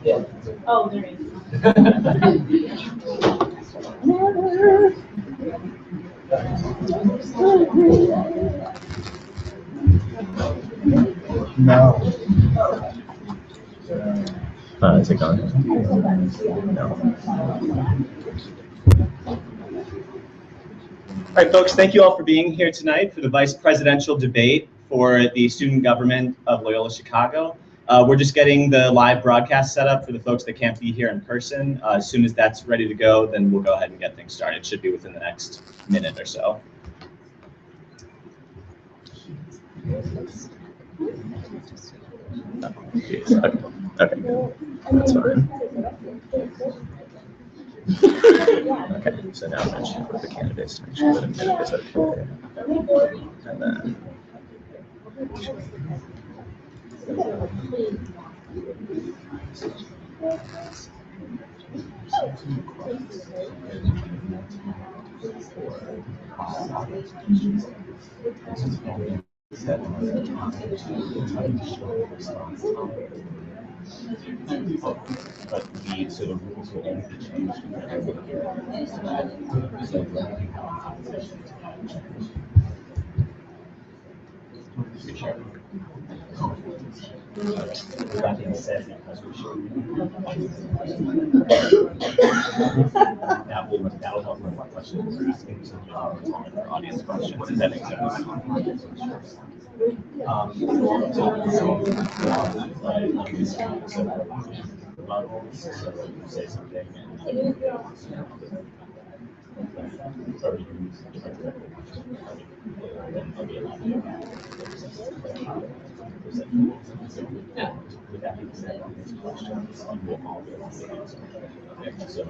Yeah. Oh, there is. No. Is it gone? No. All right, folks, thank you all for being here tonight for the vice presidential debate for the student government of Loyola Chicago. We're just getting the live broadcast set up for the folks that can't be here in person. As soon as that's ready to go, then we'll go ahead and get things started. It should be within the next minute or so. Okay, that's fine. Okay, so now I'm going to put the candidates to make sure that a minute is okay. And then But so the rules will only be changed. That being said, because we should, that'll help with what questions we're asking, so our audience questions. Does that make sense? Say something or use different with that being said, on these questions, you will all be able to answer. So it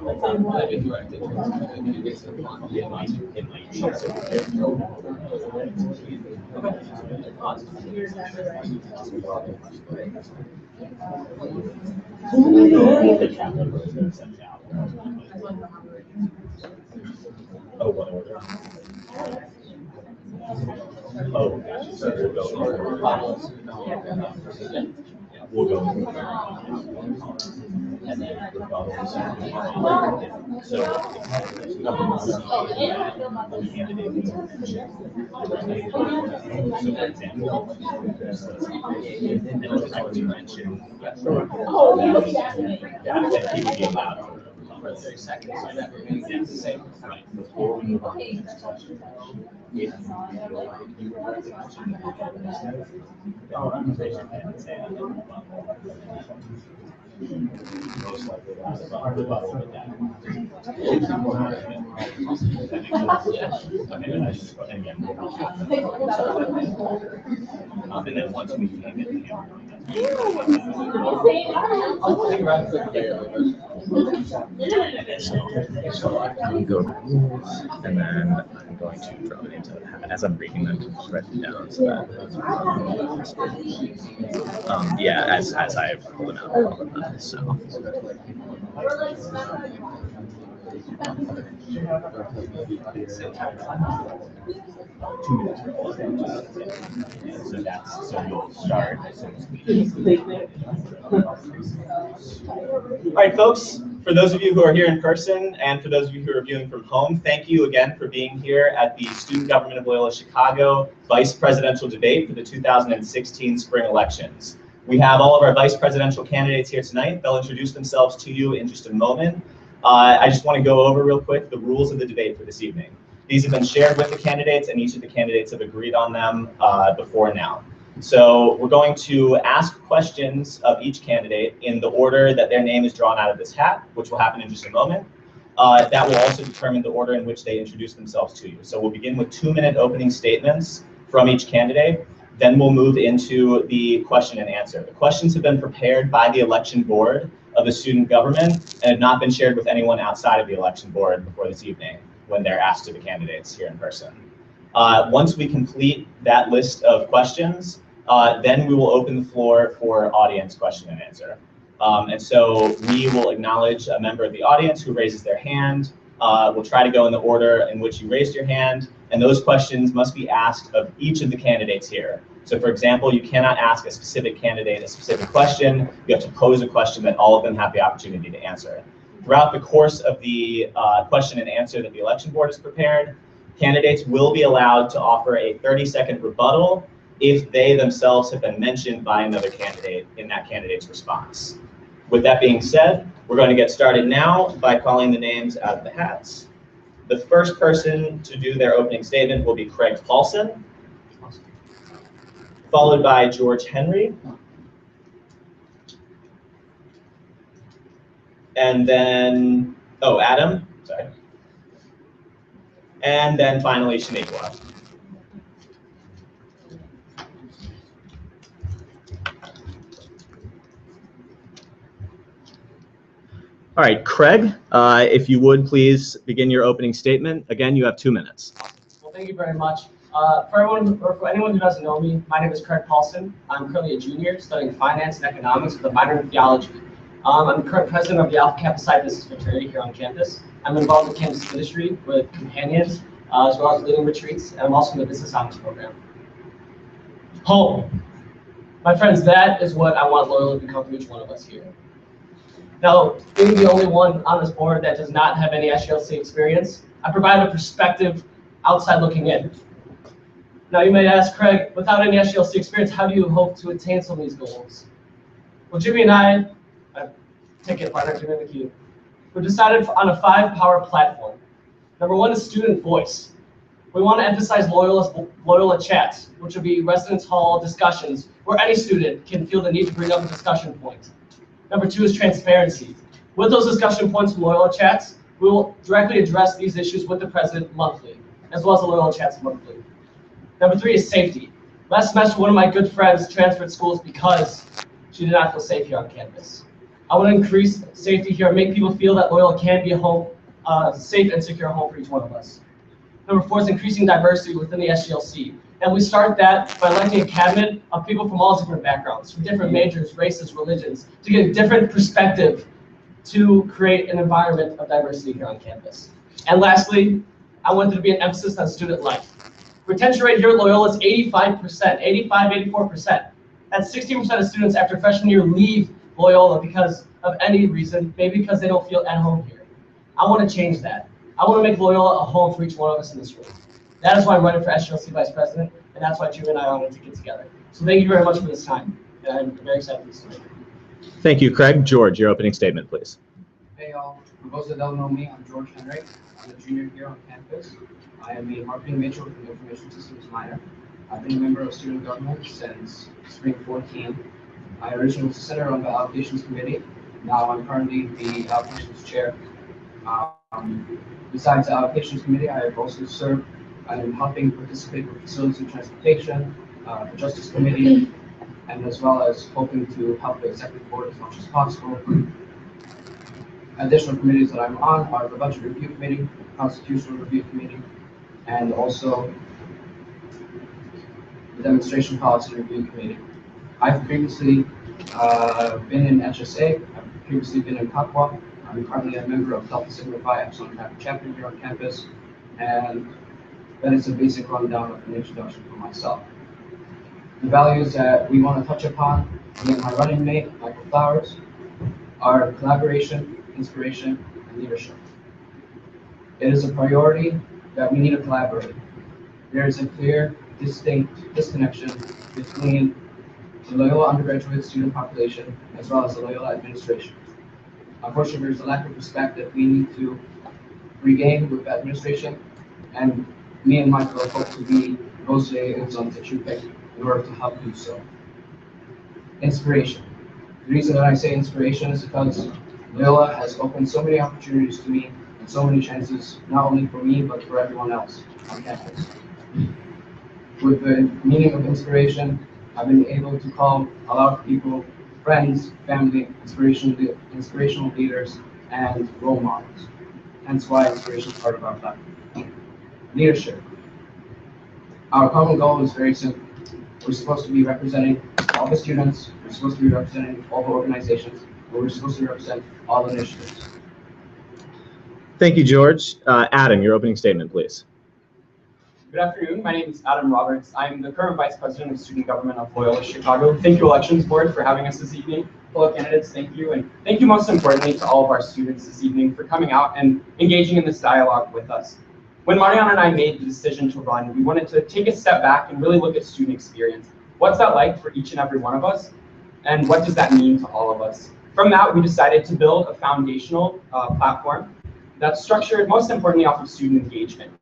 might change. Oh, one order. Oh, gotcha. So we'll go and then so for 30 seconds. So that remains the same. Right. Before we move on to the next question, if you feel like you were the question, raise your hand and say that. Most likely we'll have a rebuttal with that. And again, and then once we can get the So I'm going to go to rules, and then I'm going to draw the names out as I'm reading them, write them down so that yeah, as I pull them out, I'll them out. So. So you'll start as soon as we. All right, folks, for those of you who are here in person and for those of you who are viewing from home, thank you again for being here at the Student Government of Loyola Chicago Vice Presidential Debate for the 2016 spring elections. We have all of our vice presidential candidates here tonight. They'll introduce themselves to you in just a moment. I just want to go over real quick the rules of the debate for this evening. These have been shared with the candidates, and each of the candidates have agreed on them before now. So we're going to ask questions of each candidate in the order that their name is drawn out of this hat, which will happen in just a moment. That will also determine the order in which they introduce themselves to you. So we'll begin with 2-minute opening statements from each candidate. Then we'll move into the question and answer. The questions have been prepared by the election board of the student government and have not been shared with anyone outside of the election board before this evening when they're asked to the candidates here in person. Once we complete that list of questions, then we will open the floor for audience question and answer. And so we will acknowledge a member of the audience who raises their hand. We'll try to go in the order in which you raised your hand, and those questions must be asked of each of the candidates here. So for example, you cannot ask a specific candidate a specific question. You have to pose a question that all of them have the opportunity to answer. Throughout the course of the question and answer that the election board has prepared, candidates will be allowed to offer a 30-second rebuttal if they themselves have been mentioned by another candidate in that candidate's response. With that being said, we're going to get started now by calling the names out of the hats. The first person to do their opening statement will be Craig Paulson, followed by George Henry, and then, oh, Adam, sorry. And then finally, Shaniqua. All right, Craig, if you would please begin your opening statement. Again, you have 2 minutes. Well, thank you very much. For everyone, or for anyone who doesn't know me, my name is Craig Paulson. I'm currently a junior studying finance and economics with a minor in theology. I'm the current president of the Alpha Kappa Psi Business Fraternity here on campus. I'm involved in campus ministry with companions, as well as leading retreats, and I'm also in the business honors program. Home. My friends, that is what I want Loyola to become for each one of us here. Now, being the only one on this board that does not have any SGLC experience, I provide a perspective outside looking in. Now, you may ask, Craig, without any SGLC experience, how do you hope to attain some of these goals? Well, Jimmy and I take it, partner, Jimmy McHugh, we decided on a 5-power platform. Number 1 is student voice. We want to emphasize Loyola chats, which will be residence hall discussions where any student can feel the need to bring up a discussion point. Number 2 is transparency. With those discussion points from Loyola chats, we will directly address these issues with the president monthly, as well as the Loyola chats monthly. Number 3 is safety. Last semester, one of my good friends transferred schools because she did not feel safe here on campus. I want to increase safety here and make people feel that Loyola can be a home, safe and secure home for each one of us. Number 4 is increasing diversity within the SGLC. And we start that by electing a cabinet of people from all different backgrounds, from different majors, races, religions, to get a different perspective to create an environment of diversity here on campus. And lastly, I wanted to be an emphasis on student life. Retention rate here at Loyola is 85%, 85, 84%. That's 16% of students after freshman year leave Loyola because of any reason, maybe because they don't feel at home here. I want to change that. I want to make Loyola a home for each one of us in this room. That is why I'm running for SGLC Vice President, and that's why Jimmy and I wanted to get together. So thank you very much for this time, and I'm very excited for this time. Thank you, Craig. George, your opening statement, please. Hey y'all, for those that don't know me, I'm George Henry. I'm a junior here on campus. I am a marketing major with an information systems minor. I've been a member of student government since spring 14. I originally was a senator on the allocations committee. Now I'm currently the allocations chair. Besides the allocations committee, I have also served in helping participate with facilities and transportation, the justice committee, and as well as hoping to help the executive board as much as possible. Additional committees that I'm on are the budget review committee, constitutional review committee, and also the demonstration policy review committee. I've previously been in HSA. I've previously been in CAPWA. I'm currently a member of Delta Sigma Phi Epsilon Kappa chapter here on campus, and that is a basic rundown of an introduction for myself. The values that we want to touch upon, me and my running mate, Michael Flowers, are collaboration, inspiration, and leadership. It is a priority that we need to collaborate. There is a clear, distinct disconnection between the Loyola undergraduate student population as well as the Loyola administration. Unfortunately, there's a lack of respect that we need to regain with the administration, and me and Michael hope to be those liaisons that you pick in order to help do so. Inspiration. The reason that I say inspiration is because Loyola has opened so many opportunities to me and so many chances, not only for me, but for everyone else on campus. With the meaning of inspiration, I've been able to call a lot of people friends, family, inspirational leaders, and role models. Hence why inspiration is part of our platform. Leadership. Our common goal is very simple. We're supposed to be representing all the students, we're supposed to be representing all the organizations, and we're supposed to represent all initiatives. Thank you, George. Adam, your opening statement, please. Good afternoon. My name is Adam Roberts. I'm the current Vice President of Student Government of Loyola Chicago. Thank you, Elections Board, for having us this evening. Fellow candidates, thank you. And thank you most importantly to all of our students this evening for coming out and engaging in this dialogue with us. When Mariana and I made the decision to run, we wanted to take a step back and really look at student experience. What's that like for each and every one of us? And what does that mean to all of us? From that, we decided to build a foundational platform that's structured most importantly off of student engagement.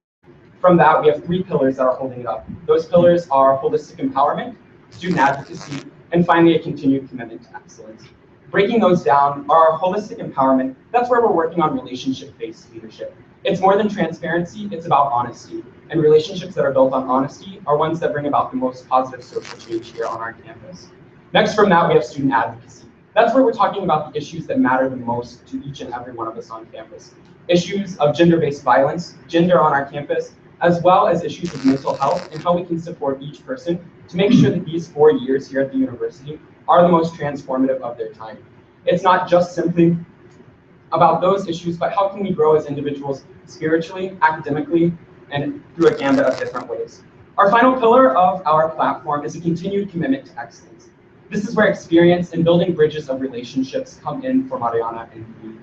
From that, we have 3 pillars that are holding it up. Those pillars are holistic empowerment, student advocacy, and finally a continued commitment to excellence. Breaking those down, our holistic empowerment, that's where we're working on relationship-based leadership. It's more than transparency, it's about honesty. And relationships that are built on honesty are ones that bring about the most positive social change here on our campus. Next from that, we have student advocacy. That's where we're talking about the issues that matter the most to each and every one of us on campus. Issues of gender-based violence, gender on our campus, as well as issues of mental health and how we can support each person to make sure that these 4 years here at the university are the most transformative of their time. It's not just simply about those issues, but how can we grow as individuals spiritually, academically, and through a gambit of different ways. Our final pillar of our platform is a continued commitment to excellence. This is where experience and building bridges of relationships come in for Mariana and me.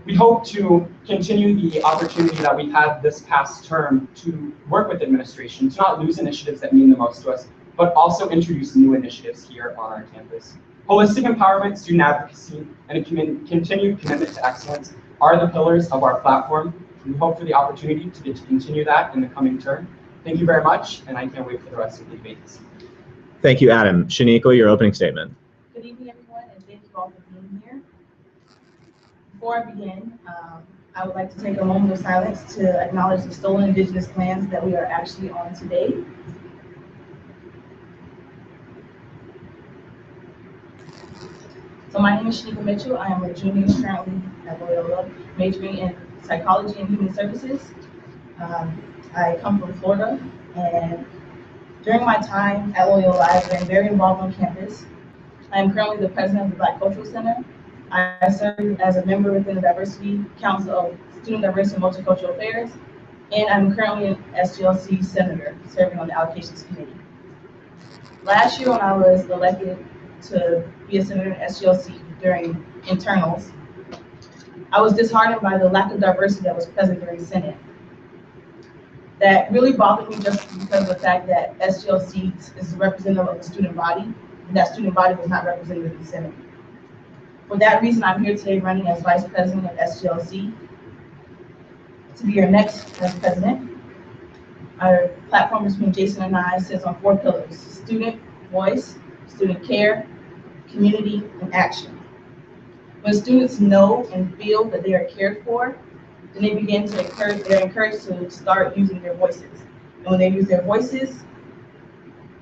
We hope to continue the opportunity that we've had this past term to work with administration, to not lose initiatives that mean the most to us, but also introduce new initiatives here on our campus. Holistic empowerment, student advocacy, and a continued commitment to excellence are the pillars of our platform. We hope for the opportunity to get to continue that in the coming term. Thank you very much, and I can't wait for the rest of the debate this evening. Thank you, Adam. Shaniqua, your opening statement. Good evening, everyone, and thank you all for being here. Before I begin, I would like to take a moment of silence to acknowledge the stolen Indigenous lands that we are actually on today. So my name is Shaniqua Mitchell. I am a junior currently at Loyola, majoring in psychology and human services. I come from Florida, and during my time at Loyola, I've been very involved on campus. I am currently the president of the Black Cultural Center. I serve as a member within the Diversity Council of Student Diversity and Multicultural Affairs, and I'm currently an SGLC Senator, serving on the Allocations Committee. Last year when I was elected to be a senator in SGLC during internals, I was disheartened by the lack of diversity that was present during Senate. That really bothered me just because of the fact that SGLC is representative of the student body, and that student body was not represented in the Senate. For that reason, I'm here today running as Vice President of SGLC to be your next Vice President. Our platform between Jason and I sits on 4 pillars: student voice, student care, community, and action. When students know and feel that they are cared for, then they begin to they're encouraged to start using their voices. And when they use their voices,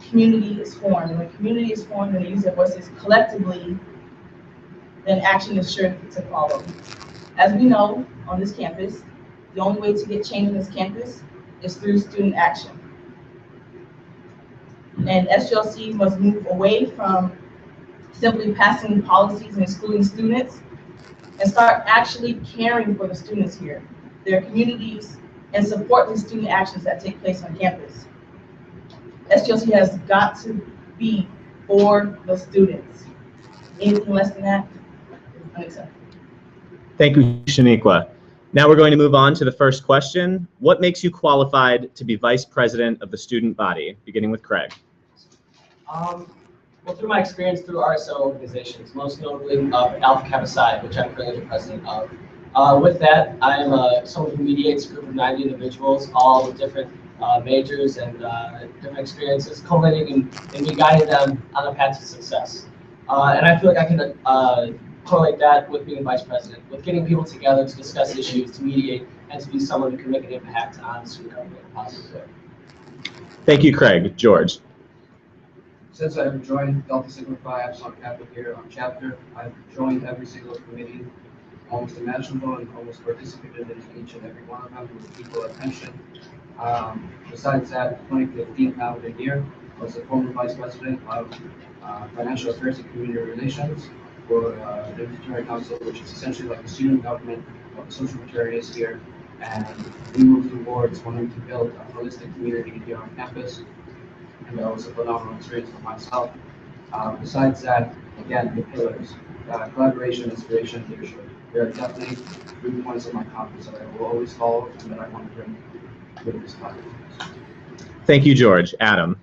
community is formed. And when community is formed and they use their voices collectively, then action is sure to follow. As we know on this campus, the only way to get change on this campus is through student action. And SGLC must move away from simply passing policies and excluding students and start actually caring for the students here, their communities, and support the student actions that take place on campus. SGLC has got to be for the students. Anything less than that is unacceptable. Thank you, Shaniqua. Now we're going to move on to the first question. What makes you qualified to be Vice President of the student body? Beginning with Craig. Well, through my experience through RSO organizations, most notably Alpha Kappa Psi, which I'm currently the president of. With that, I am someone who mediates a group of 90 individuals, all with different majors and different experiences, culminating in me guiding them on a path to success. And I feel like I can correlate that with being vice president, with getting people together to discuss issues, to mediate, and to be someone who can make an impact on student government in a positive way. Thank you, Craig. George. Since I've joined Delta Sigma Phi Epsilon Kappa here on chapter, I've joined every single committee, almost imaginable, and almost participated in each and every one of them with equal attention. Besides that, 2015 calendar year, I was the former vice president of Financial Affairs and Community Relations for the Fraternity Council, which is essentially like the student government of the social fraternities here. and we move towards wanting to build a holistic community here on campus, and that was a phenomenal experience for myself. Besides that, again, the pillars, collaboration, inspiration, leadership. There are definitely 3 points of my compass that I will always follow and that I want to bring with this project. Thank you, George. Adam.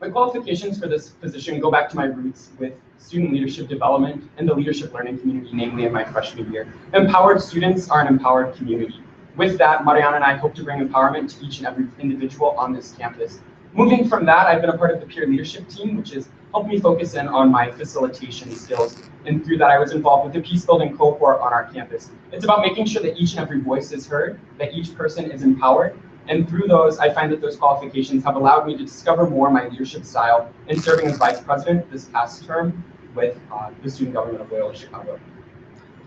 My qualifications for this position go back to my roots with student leadership development and the leadership learning community, namely in my freshman year. Empowered students are an empowered community. With that, Mariana and I hope to bring empowerment to each and every individual on this campus. Moving from that, I've been a part of the peer leadership team, which has helped me focus in on my facilitation skills. And through that, I was involved with the peace building cohort on our campus. It's about making sure that each and every voice is heard, that each person is empowered. And through those, I find that those qualifications have allowed me to discover more my leadership style in serving as vice president this past term with the student government of Loyola Chicago.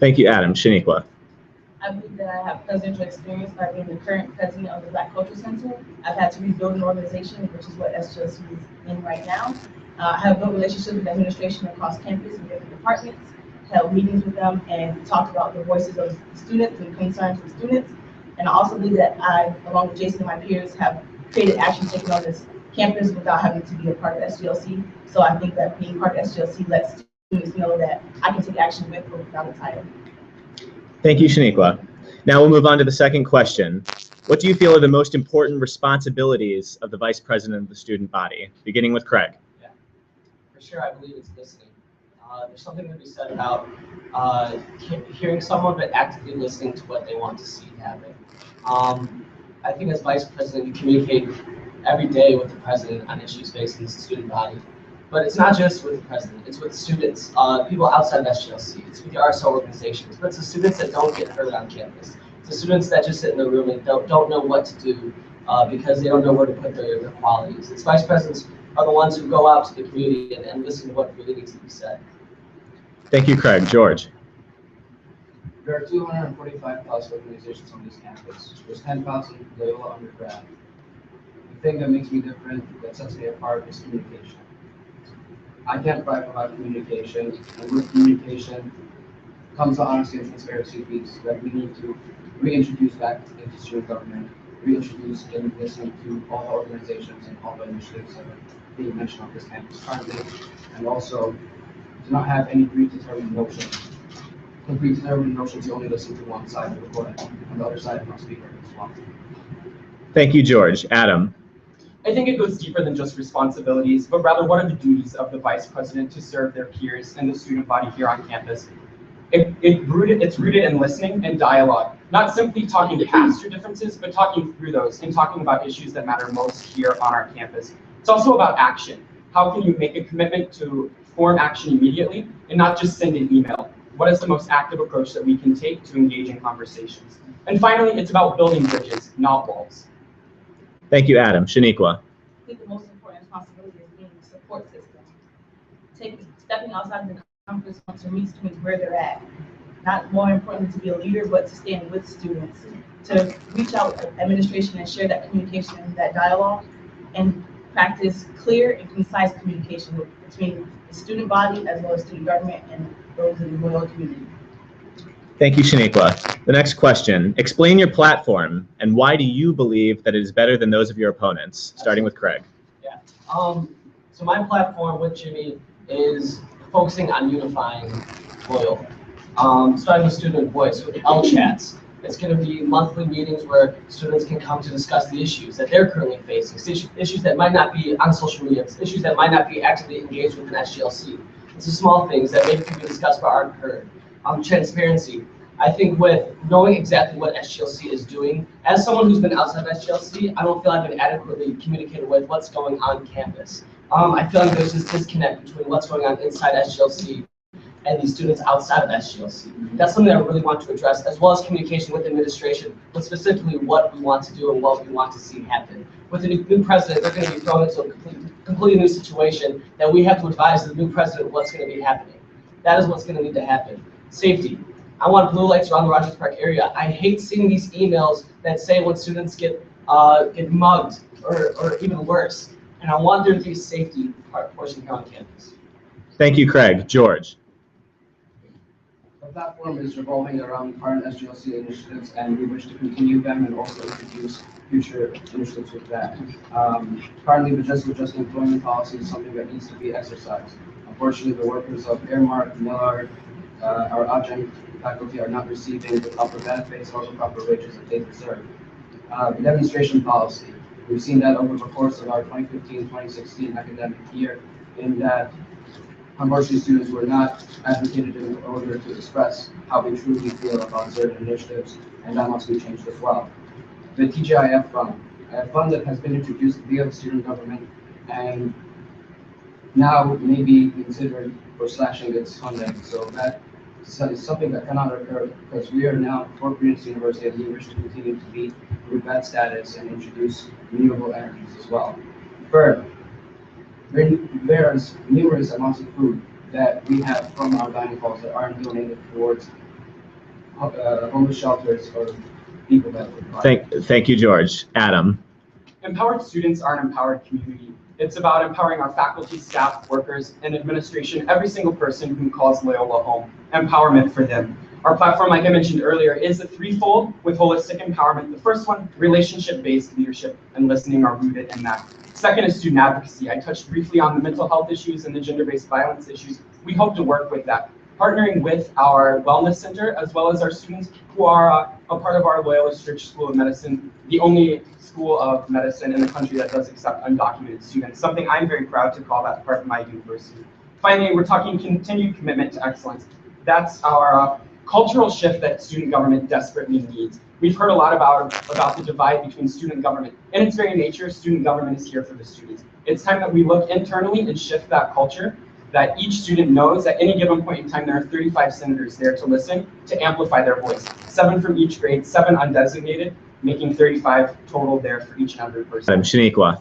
Thank you, Adam. Shaniqua. I believe that I have presidential experience by being the current president of the Black Culture Center. I've had to rebuild an organization, which is what SGLC is in right now. I have built relationships with administration across campus in different departments, held meetings with them, and talked about the voices of students and concerns of students. And I also believe that I, along with Jason and my peers, have created action taken on this campus without having to be a part of SGLC. So I think that being part of SGLC lets students know that I can take action with or without a title. Thank you, Shaniqua. Now we'll move on to the second question. What do you feel are the most important responsibilities of the vice president of the student body? Beginning with Craig. Yeah, for sure, I believe it's listening. There's something to be said about hearing someone but actively listening to what they want to see happen. I think as vice president, you communicate every day with the president on issues facing the student body. But it's not just with the president, it's with students, people outside of SGLC, it's with the RSO organizations, but it's the students that don't get heard on campus. It's the students that just sit in the room and don't know what to do because they don't know where to put their qualities. It's vice presidents are the ones who go out to the community and listen to what really needs to be said. Thank you, Craig. George. There are 245 plus organizations on this campus. There's 10,000 Loyola undergrad. The thing that makes me different, that sets me apart, is communication. I can't thrive without communication, and with communication comes the honesty and transparency piece that we need to reintroduce back into student government, reintroduce in listening to all the organizations and all the initiatives that are being mentioned on this campus currently, and also to not have any predetermined notions. With predetermined notions, you only listen to one side of the coin, and the other side must be heard as well. Thank you, George. Adam. I think it goes deeper than just responsibilities, but rather what are the duties of the vice president to serve their peers and the student body here on campus. It's rooted in listening and dialogue, not simply talking past your differences, but talking through those and talking about issues that matter most here on our campus. It's also about action. How can you make a commitment to form action immediately and not just send an email? What is the most active approach that we can take to engage in conversations? And finally, it's about building bridges, not walls. Thank you, Adam. Shaniqua. I think the most important responsibility is being the support system. Stepping outside of the comfort zone to meet students where they're at. Not more important to be a leader, but to stand with students, to reach out to administration and share that communication and that dialogue, and practice clear and concise communication between the student body as well as student government and those in the Loyola community. Thank you, Shaniqua. The next question. Explain your platform and why do you believe that it is better than those of your opponents? Starting with Craig. Yeah. So my platform with Jimmy is focusing on unifying Loyola. Starting with student voice with L-chats. It's going to be monthly meetings where students can come to discuss the issues that they're currently facing, issues that might not be on social media, issues that might not be actively engaged with an SGLC. It's the small things that maybe can be discussed but aren't heard. Transparency. I think with knowing exactly what SGLC is doing, as someone who's been outside of SGLC, I don't feel I've been adequately communicated with what's going on campus. I feel like there's this disconnect between what's going on inside SGLC and these students outside of SGLC. That's something I really want to address, as well as communication with administration, but specifically what we want to do and what we want to see happen. With the new president, they're going to be thrown into a completely new situation that we have to advise the new president what's going to be happening. That is what's going to need to happen. Safety. I want blue lights around the Rogers Park area. I hate seeing these emails that say when students get mugged or even worse. And I want there to be a safety portion here on campus. Thank you, Craig. George. Our platform is revolving around current SGLC initiatives, and we wish to continue them and also introduce future initiatives with that. Currently, the just employment policy is something that needs to be exercised. Unfortunately, the workers of Airmark, Millard, our adjunct faculty are not receiving the proper benefits or the proper wages that they deserve. The demonstration policy, we've seen that over the course of our 2015-2016 academic year, in that unfortunately students were not advocated in order to express how they truly feel about certain initiatives, and that must be changed as well. The TGIF fund, a fund that has been introduced via the student government and now may be considered for slashing its funding. So that is something that cannot occur because we are now a corporate university and we wish to continue to be with that status and introduce renewable energies as well. Third, there's numerous amounts of food that we have from our dining halls that aren't donated towards homeless shelters or people that require. Thank you, George. Adam. Empowered students are an empowered community. It's about empowering our faculty, staff, workers, and administration, every single person who calls Loyola home. Empowerment for them. Our platform, like I mentioned earlier, is a threefold with holistic empowerment. The first one, relationship-based leadership and listening, are rooted in that. Second is student advocacy. I touched briefly on the mental health issues and the gender-based violence issues. We hope to work with that, partnering with our wellness center as well as our students who are a part of our Loyola School of Medicine, the only school of medicine in the country that does accept undocumented students, something I'm very proud to call that part of my university. Finally, we're talking continued commitment to excellence. That's our cultural shift that student government desperately needs. We've heard a lot about the divide between student government. In its very nature, student government is here for the students. It's time that we look internally and shift that culture, that each student knows at any given point in time there are 35 senators there to listen, to amplify their voice. 7 from each grade, 7 undesignated, making 35 total there for each and every person. Shaniqua.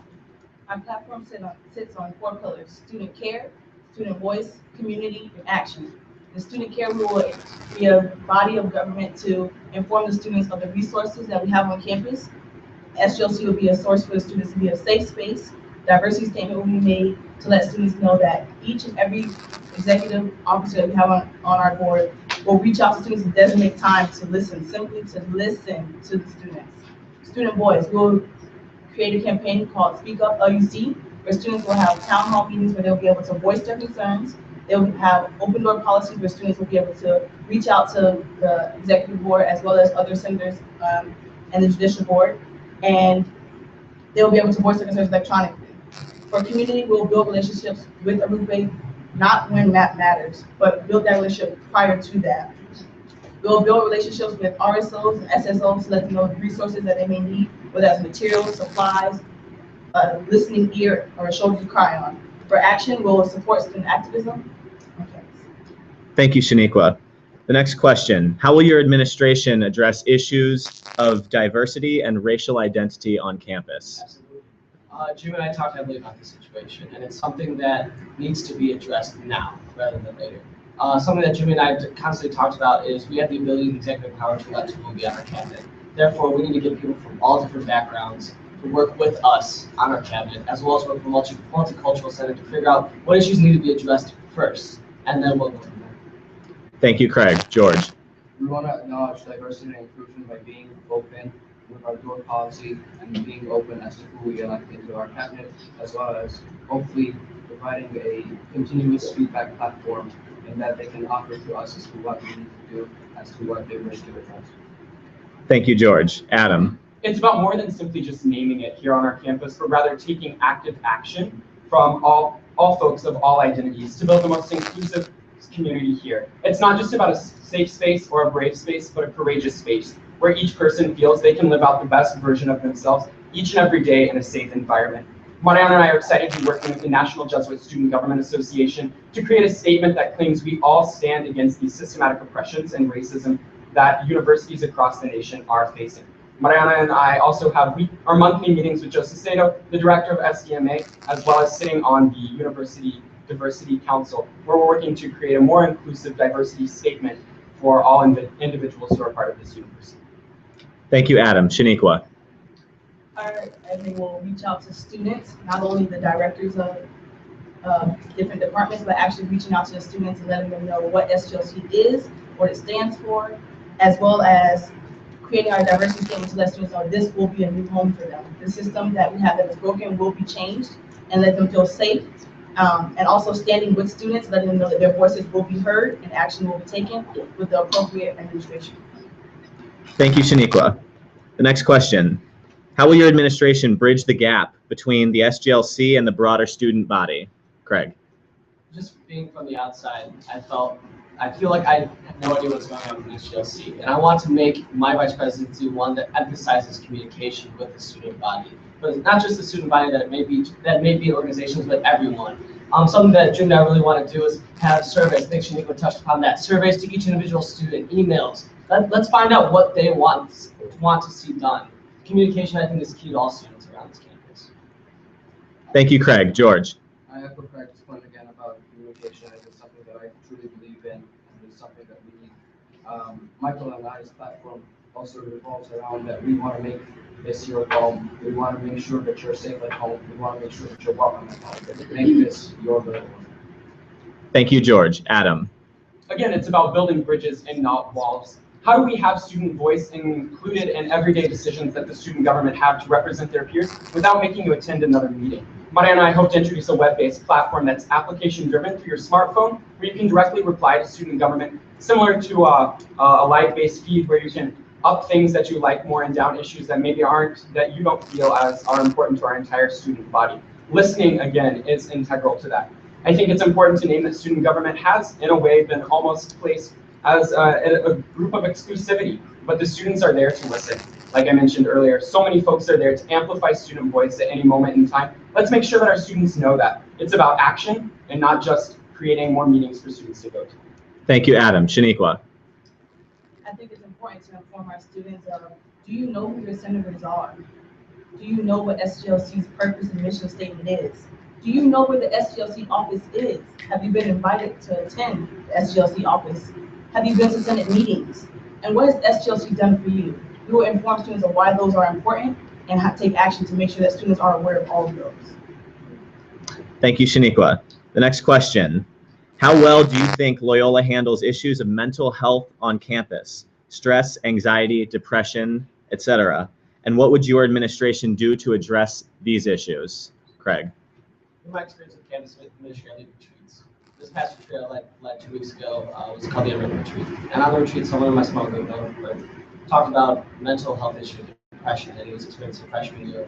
Our platform sits on 4 pillars: student care, student voice, community, and action. The student care will be a body of government to inform the students of the resources that we have on campus. SGLC will be a source for the students to be a safe space. Diversity statement will be made to let students know that each and every executive officer that we have on our board will reach out to students and designate time to listen, simply to listen to the students. Student voice, we'll create a campaign called Speak Up LUC, where students will have town hall meetings where they'll be able to voice their concerns. They'll have open door policies where students will be able to reach out to the executive board as well as other senators and the judicial board, and they'll be able to voice their concerns electronically. For community, we'll build relationships with Arupe, not when that matters, but build that relationship prior to that. We'll build relationships with RSOs and SSOs to let them know the resources that they may need, whether that's materials, supplies, a listening ear, or a shoulder to cry on. For action, we'll support student activism. Okay. Thank you, Shaniqua. The next question: how will your administration address issues of diversity and racial identity on campus? Absolutely. Jim and I talked heavily about this situation, and it's something that needs to be addressed now rather than later. Something that Jim and I constantly talked about is we have the ability and executive power to elect people to be on our cabinet. Therefore, we need to get people from all different backgrounds to work with us on our cabinet, as well as work with the multicultural center to figure out what issues need to be addressed first, and then we'll go from there. Thank you, Craig. George. We want to acknowledge diversity and inclusion by being open with our door policy and being open as to who we elect into our cabinet, as well as hopefully providing a continuous feedback platform and that they can offer to us as to what we need to do, as to what they wish to address. Thank you, George. Adam. It's about more than simply just naming it here on our campus, but rather taking active action from all folks of all identities to build the most inclusive community here. It's not just about a safe space or a brave space, but a courageous space where each person feels they can live out the best version of themselves each and every day in a safe environment. Mariana and I are excited to be working with the National Jesuit Student Government Association to create a statement that claims we all stand against these systematic oppressions and racism that universities across the nation are facing. Mariana and I also have our monthly meetings with Joe Cicedo, the director of SDMA, as well as sitting on the University Diversity Council, where we're working to create a more inclusive diversity statement for all individuals who are part of this university. Thank you, Adam. Shaniqua. And they will reach out to students, not only the directors of different departments, but actually reaching out to the students and letting them know what SGLC is, what it stands for, as well as creating our diversity statement to let students know this will be a new home for them. The system that we have that is broken will be changed and let them feel safe. And also standing with students, letting them know that their voices will be heard and action will be taken with the appropriate administration. Thank you, Shaniqua. The next question. How will your administration bridge the gap between the SGLC and the broader student body? Craig. Just being from the outside, I feel like I have no idea what's going on with SGLC, and I want to make my vice presidency one that emphasizes communication with the student body, but not just the student body that may be organizations, but everyone. Something that June and I really want to do is have surveys. I think Shaniqua touched upon that. Surveys to each individual student, emails. Let's find out what they want to see done. Communication, I think, is key to all students around this campus. Thank you, Craig. George. I echo Craig's point again about communication. It's something that I truly believe in, and it's something that we need. Michael and I's platform also revolves around that we want to make this your home. We want to make sure that you're safe at home. We want to make sure that you're welcome at home. Make this your little one. Thank you, George. Adam. Again, it's about building bridges and not walls. How do we have student voice included in everyday decisions that the student government have to represent their peers without making you attend another meeting? Maria and I hope to introduce a web-based platform that's application-driven through your smartphone, where you can directly reply to student government, similar to a live-based feed where you can up things that you like more and down issues that maybe that you don't feel are important to our entire student body. Listening, again, is integral to that. I think it's important to name that student government has, in a way, been almost placed as a group of exclusivity, but the students are there to listen. Like I mentioned earlier, so many folks are there to amplify student voice at any moment in time. Let's make sure that our students know that. It's about action and not just creating more meetings for students to go to. Thank you, Adam. Shaniqua. I think it's important to inform our students of, do you know who your senators are? Do you know what SGLC's purpose and mission statement is? Do you know where the SGLC office is? Have you been invited to attend the SGLC office? Have you been to Senate meetings? And what has SGLC done for you? We will inform students of why those are important and take action to make sure that students are aware of all of those. Thank you, Shaniqua. The next question. How well do you think Loyola handles issues of mental health on campus? Stress, anxiety, depression, etc. And what would your administration do to address these issues? Craig. In my experience with campus administrative retreats, this past retreat I led 2 weeks ago was called the Urban Retreat. And on the retreat, someone in my small group talked about mental health issues, depression that he was experiencing freshman year.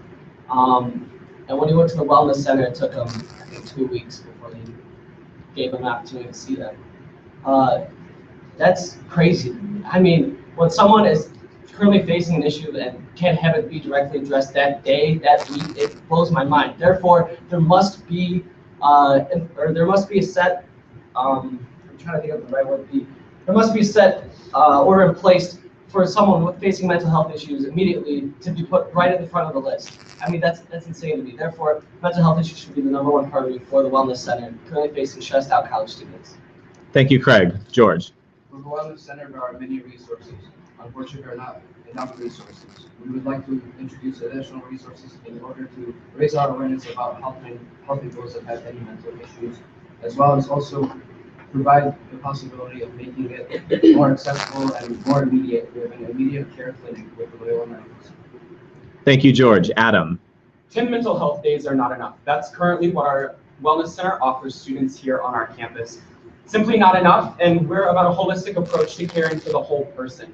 And when he went to the wellness center, it took him, I think, 2 weeks before he gave him an opportunity to see them. That's crazy. I mean, when someone is currently facing an issue and can't have it be directly addressed that day, that week, it blows my mind. Therefore, there must be a set. I'm trying to think of the right word. There must be a set order in place for someone facing mental health issues immediately to be put right at the front of the list. I mean, that's insane to me. Therefore, mental health issues should be the #1 priority for the Wellness Center currently facing stressed out college students. Thank you, Craig. George. With the Wellness Center, there are many resources. Unfortunately, there are not enough resources. We would like to introduce additional resources in order to raise our awareness about helping those that have any mental issues, as well as also provide the possibility of making it more accessible and more immediate. We have an immediate care clinic with the Loyola Medical Center. Thank you, George. Adam. 10 mental health days are not enough. That's currently what our Wellness Center offers students here on our campus. Simply not enough, and we're about a holistic approach to caring for the whole person.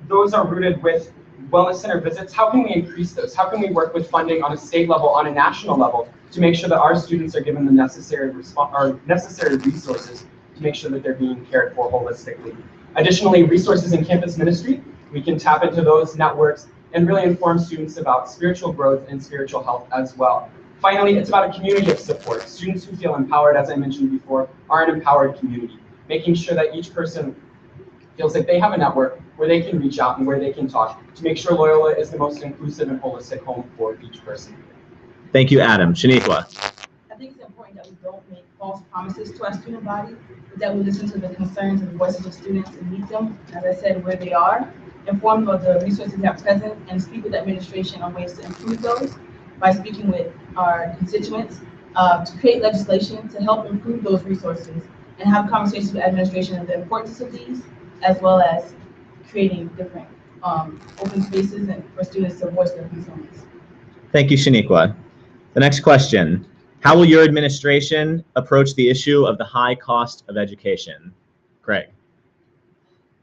Those are rooted with Wellness Center visits. How can we increase those? How can we work with funding on a state level, on a national level, to make sure that our students are given the necessary resources to make sure that they're being cared for holistically? Additionally, resources in campus ministry, we can tap into those networks and really inform students about spiritual growth and spiritual health as well. Finally, it's about a community of support. Students who feel empowered, as I mentioned before, are an empowered community, making sure that each person feels like they have a network where they can reach out and where they can talk to make sure Loyola is the most inclusive and holistic home for each person. Thank you, Adam. Shaniqua. I think it's important that we don't make false promises to our student body, but that we listen to the concerns and voices of students and meet them, as I said, where they are, inform them of the resources we have present, and speak with the administration on ways to improve those by speaking with our constituents to create legislation to help improve those resources and have conversations with administration of the importance of these, as well as creating different open spaces and for students to voice their concerns. Thank you, Shaniqua. The next question. How will your administration approach the issue of the high cost of education? Craig.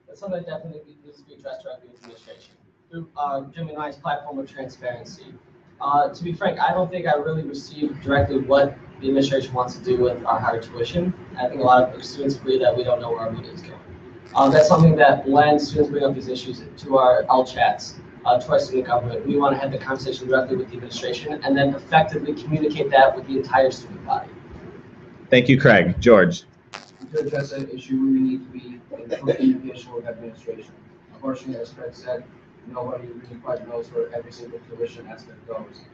That's something that definitely needs to be addressed directly with administration through Jim and I's platform of transparency. To be frank, I don't think I really received directly what the administration wants to do with our higher tuition. I think a lot of students agree that we don't know where our money is going. That's something that when students bring up these issues to our LChats, to our student government, we want to have the conversation directly with the administration and then effectively communicate that with the entire student body. Thank you, Craig. George. To address that issue, we need to be in full communication with administration. Unfortunately, as Craig said, nobody really quite knows where every single tuition aspect goes.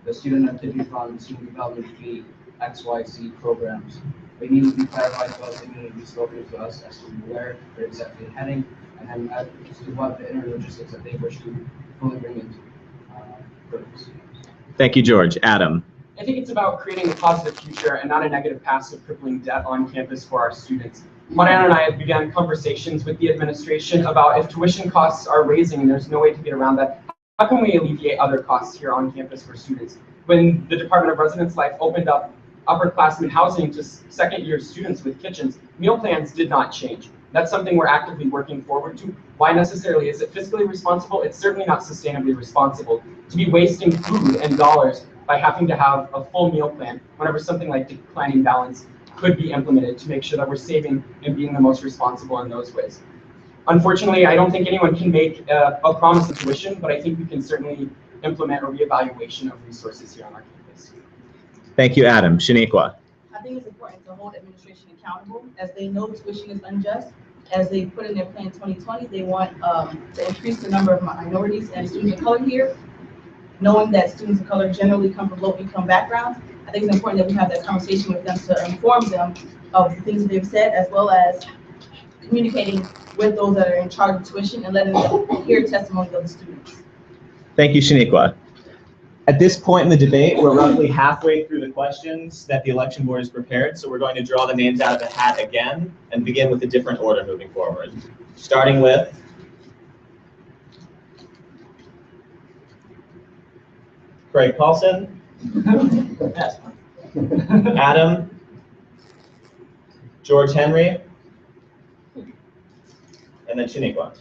The student activity fund, student development fee, XYZ programs. They need to be clarified to us, they need to be spoken to us as to where they're exactly heading, and as to what the inner logistics that they wish to fully bring into purpose. Thank you, George. Adam. I think it's about creating a positive future and not a negative past of crippling debt on campus for our students. Mariana and I have begun conversations with the administration about if tuition costs are raising and there's no way to get around that, how can we alleviate other costs here on campus for students? When the Department of Residence Life opened up upperclassmen housing to second-year students with kitchens, meal plans did not change. That's something we're actively working forward to. Why necessarily? Is it fiscally responsible? It's certainly not sustainably responsible to be wasting food and dollars by having to have a full meal plan whenever something like declining balance could be implemented to make sure that we're saving and being the most responsible in those ways. Unfortunately, I don't think anyone can make a promise of tuition, but I think we can certainly implement a reevaluation of resources here on our campus. Thank you, Adam. Shaniqua. I think it's important to hold administration accountable as they know tuition is unjust. As they put in their plan 2020, they want to increase the number of minorities and students of color here. Knowing that students of color generally come from low-income backgrounds, I think it's important that we have that conversation with them to inform them of the things that they've said, as well as communicating with those that are in charge of tuition and letting them hear testimony of the students. Thank you, Shaniqua. At this point in the debate, we're roughly halfway through the questions that the election board has prepared, so we're going to draw the names out of the hat again and begin with a different order moving forward. Starting with Craig Paulson, Adam, George Henry, and then Shaniqua.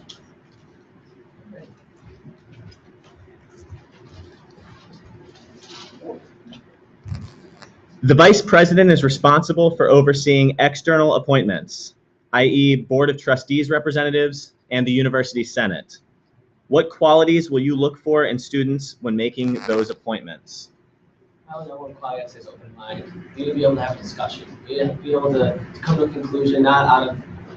The vice president is responsible for overseeing external appointments, i.e. Board of Trustees representatives and the University Senate. What qualities will you look for in students when making those appointments? I don't know what quality is open mind. You need to be able to have a discussion. You need to be able to come to a conclusion, not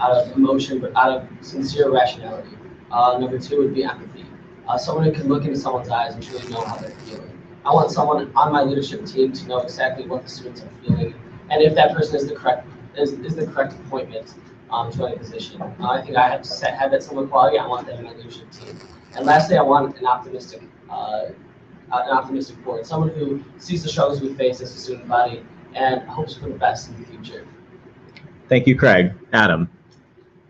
out of emotion, but out of sincere rationality. Number two would be empathy. Someone who can look into someone's eyes and truly know how they're feeling. I want someone on my leadership team to know exactly what the students are feeling, and if that person is the correct appointment to any position. I think I have to have that similar quality. I want that in my leadership team. And lastly, I want an optimistic board, someone who sees the struggles we face as a student body and hopes for the best in the future. Thank you, Craig. Adam.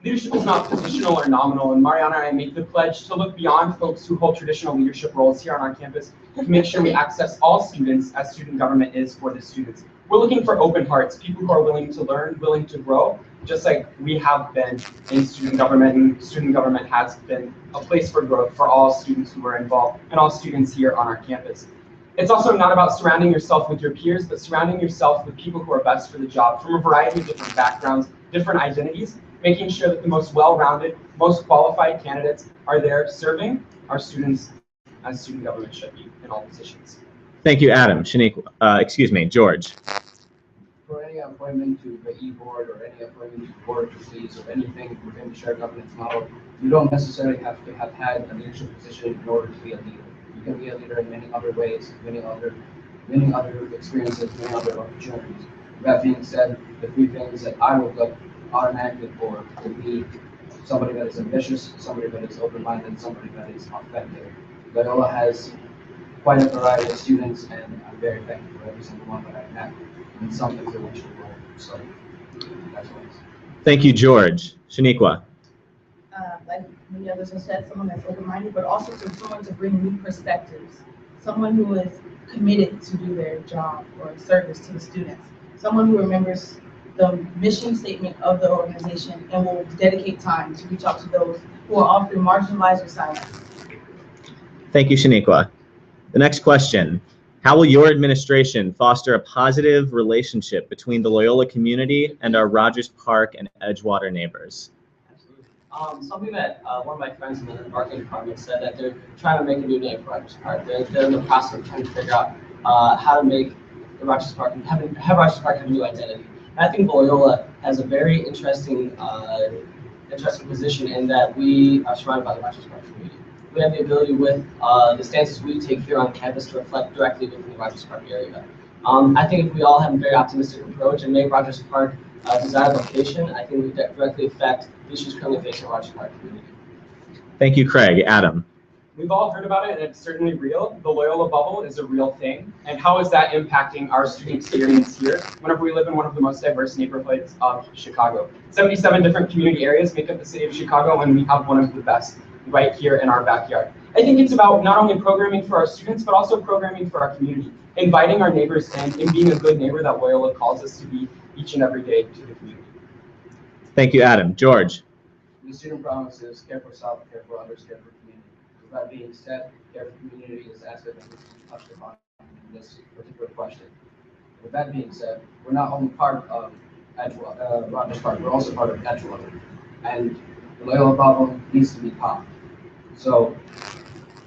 Leadership is not positional or nominal, and Mariana and I make the pledge to look beyond folks who hold traditional leadership roles here on our campus to make sure we access all students as student government is for the students. We're looking for open hearts, people who are willing to learn, willing to grow, just like we have been in student government, and student government has been a place for growth for all students who are involved and all students here on our campus. It's also not about surrounding yourself with your peers, but surrounding yourself with people who are best for the job from a variety of different backgrounds, different identities, making sure that the most well-rounded, most qualified candidates are there serving our students as student government should be in all positions. Thank you, Adam. Shaniqua, George. For any appointment to the e-board or any appointment to board of trustees or anything within the shared governance model, you don't necessarily have to have had a leadership position in order to be a leader. You can be a leader in many other ways, many other experiences, many other opportunities. That being said, the three things that I would look automatically for would be somebody that is ambitious, somebody that is open-minded, somebody that is authentic. Loyola has quite a variety of students, and I'm very thankful for every single one that I've met in some influential role. So that's what it is. Thank you, George. Shaniqua. Like many others have said, someone that's open-minded, but also someone to bring new perspectives, someone who is committed to do their job or service to the students, someone who remembers the mission statement of the organization and will dedicate time to reach out to those who are often marginalized or silenced. Thank you, Shaniqua. The next question. How will your administration foster a positive relationship between the Loyola community and our Rogers Park and Edgewater neighbors? Something that one of my friends in the marketing department said that they're trying to make a new name for Rogers Park. They're in the process of trying to figure out how to make the Rogers Park and have Rogers Park have a new identity. And I think Loyola has a very interesting position in that we are surrounded by the Rogers Park community. We have the ability with the stances we take here on campus to reflect directly within the Rogers Park area. I think if we all have a very optimistic approach and make Rogers Park a desired location, I think we directly affect the issues currently facing the Rogers Park community. Thank you, Craig. Adam. We've all heard about it, and it's certainly real. The Loyola bubble is a real thing. And how is that impacting our student experience here whenever we live in one of the most diverse neighborhoods of Chicago? 77 different community areas make up the city of Chicago, and we have one of the best right here in our backyard. I think it's about not only programming for our students, but also programming for our community, inviting our neighbors in and being a good neighbor that Loyola calls us to be each and every day to the community. Thank you, Adam. George. The student promise is care for self, care for others, care for community. With that being said, care for community is the aspect that needs to be touched upon in this particular question. With that being said, we're not only part of Rogers Park, we're also part of Edgewater. And the Loyola bubble needs to be popped. So,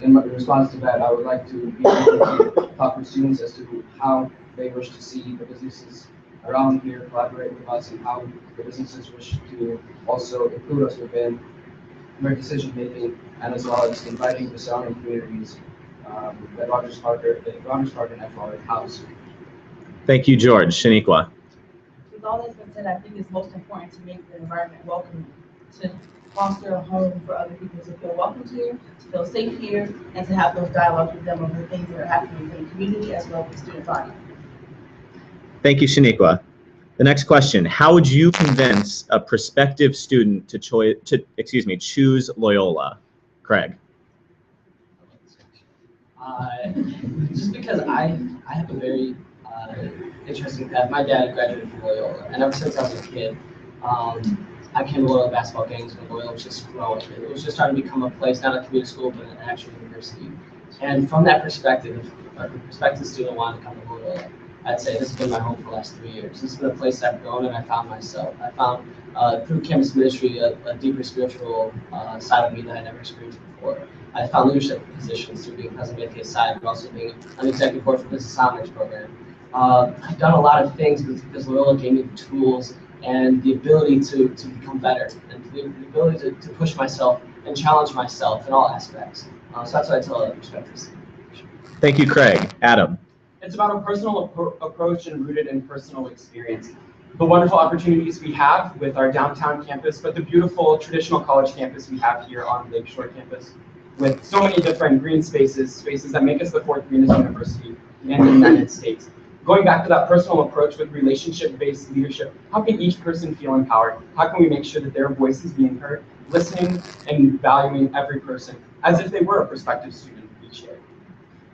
in response to that, I would like to be able to talk with students as to how they wish to see the businesses around here collaborate with us, and how the businesses wish to also include us within their decision making, and as well as inviting the surrounding communities that Rogers Park and Edgewater house. Thank you, George. Shaniqua. With all that's been said, I think it's most important to make the environment welcoming, to foster a home for other people to feel welcome here, to feel safe here, and to have those dialogues with them on the things that are happening in the community as well as the student body. Thank you, Shaniqua. The next question. How would you convince a prospective student to choose Loyola? Craig. Just because I have a very interesting path. My dad graduated from Loyola, and ever since I was a kid, I came to Loyola basketball games when Loyola was just growing. It was just starting to become a place, not a community school, but an actual university. And from that perspective, if a prospective student wanted to come to Loyola, I'd say this has been my home for the last 3 years. This has been a place I've grown and I found myself. I found through campus ministry a deeper spiritual side of me that I never experienced before. I found leadership positions through being president of BKSI, but also being on the executive board for the Business Honors program. I've done a lot of things because Loyola gave me the tools and the ability to become better, and the ability to push myself and challenge myself in all aspects. So that's what I tell other prospective. Thank you, Craig. Adam. It's about a personal approach and rooted in personal experience. The wonderful opportunities we have with our downtown campus, but the beautiful traditional college campus we have here on Lakeshore campus, with so many different green spaces that make us the 4th greenest university in the United States. Going back to that personal approach with relationship-based leadership, how can each person feel empowered? How can we make sure that their voice is being heard, listening and valuing every person as if they were a prospective student each day?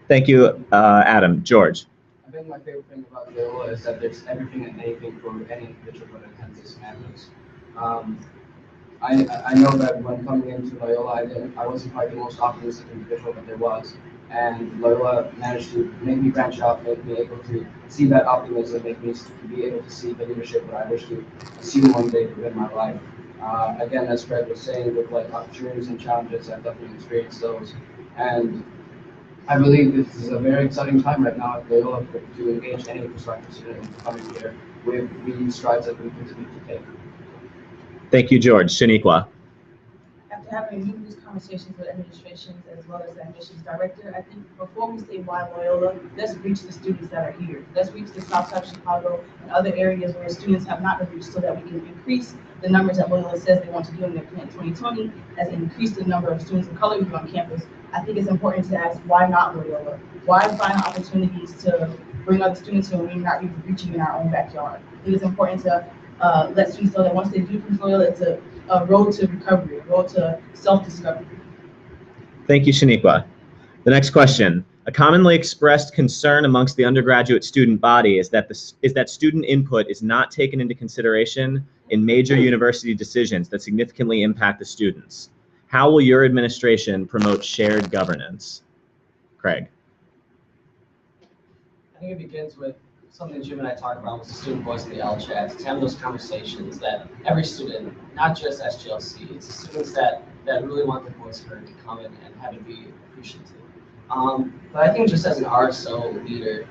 Thank you, Adam. George. I think my favorite thing about Loyola is that there's everything and anything for any individual that attends this campus. I know that when coming into Loyola, I wasn't quite the most optimistic individual that there was, and Loyola managed to make me branch out, make me able to see that optimism, make me be able to see the leadership that I wish to assume one day within my life. Again, as Fred was saying, with like opportunities and challenges, I've definitely experienced those, and I believe this is a very exciting time right now at Loyola to engage any prospective student into coming here with the strides that we continue to take. Thank you, George. Shaniqua. After having numerous conversations with administrations as well as the admissions director. I think before we say why Loyola, let's reach the students that are here. Let's reach the South Side of Chicago and other areas where students have not been reached so that we can increase the numbers that Loyola says they want to do in their plan 2020, as increase the number of students of color here on campus. I think it's important to ask, why not Loyola? Why find opportunities to bring other students here when we're not even reaching in our own backyard? I think it's important to let students know that once they do come to Loyola, it's a road to recovery, a road to self-discovery. Thank you, Shaniqua. The next question. A commonly expressed concern amongst the undergraduate student body is that student input is not taken into consideration in major university decisions that significantly impact the students. How will your administration promote shared governance? Craig. I think it begins with something Jim and I talked about with the student voice in the L chats, to have those conversations that every student, not just SGLC, it's the students that really want their voice heard to come in and have it be appreciated. But I think just as an RSO leader,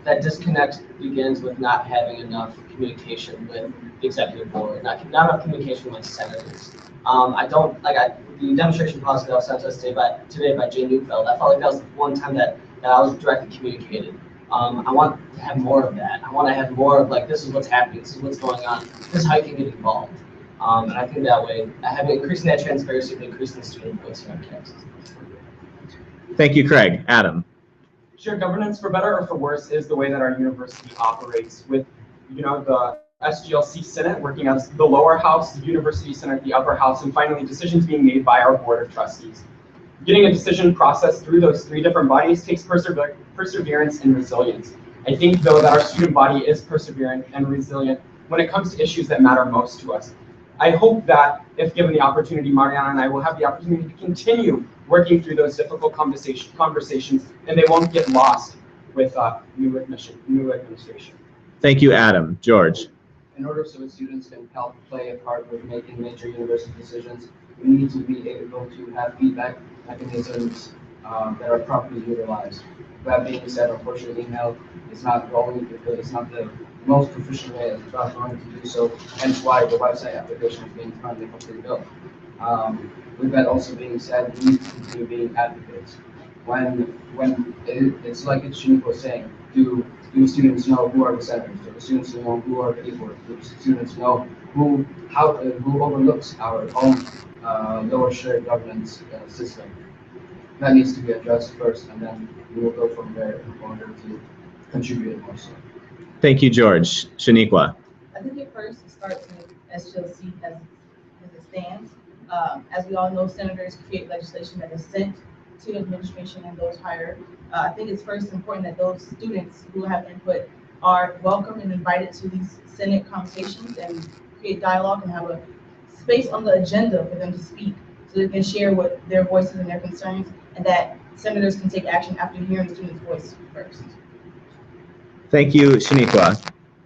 that disconnect begins with not having enough communication with the executive board, not enough communication with my senators. The demonstration policy that was sent to us today by Jay Neufeld, I felt like that was the one time that I was directly communicated. I want to have more of that. I want to have more of this is what's happening, this is what's going on, this is how you can get involved. And I think that way, increasing that transparency and increasing the student voice here on campus. Thank you, Craig. Adam. Shared governance, for better or for worse, is the way that our university operates, with the SGLC Senate working as the lower house, the University Senate the upper house, and finally decisions being made by our Board of Trustees. Getting a decision process through those three different bodies takes perseverance and resilience. I think, though, that our student body is perseverant and resilient when it comes to issues that matter most to us. I hope that, if given the opportunity, Mariana and I will have the opportunity to continue working through those difficult conversations, and they won't get lost with new administration. Thank you, Adam. George. In order so that students can help play a part with making major university decisions, we need to be able to have feedback mechanisms that are properly utilized. That being said, unfortunately, email is not the most proficient way of going to do so, hence why the website application is being currently hopefully built. With that also being said, we need to continue being advocates. When it's like Shaniqua was saying, do students know who are the senators? Do the students know who are the board? Do the students know who overlooks our own lower shared governance system? That needs to be addressed first, and then we will go from there in order to contribute more so. Thank you, George. Shaniqua. I think it first starts with SGLC as it stands. As we all know, senators create legislation that is sent to administration and those hired. I think it's first important that those students who have input are welcome and invited to these Senate conversations and create dialogue and have a space on the agenda for them to speak so they can share what their voices and their concerns, and that senators can take action after hearing the student's voice first. Thank you, Shaniqua.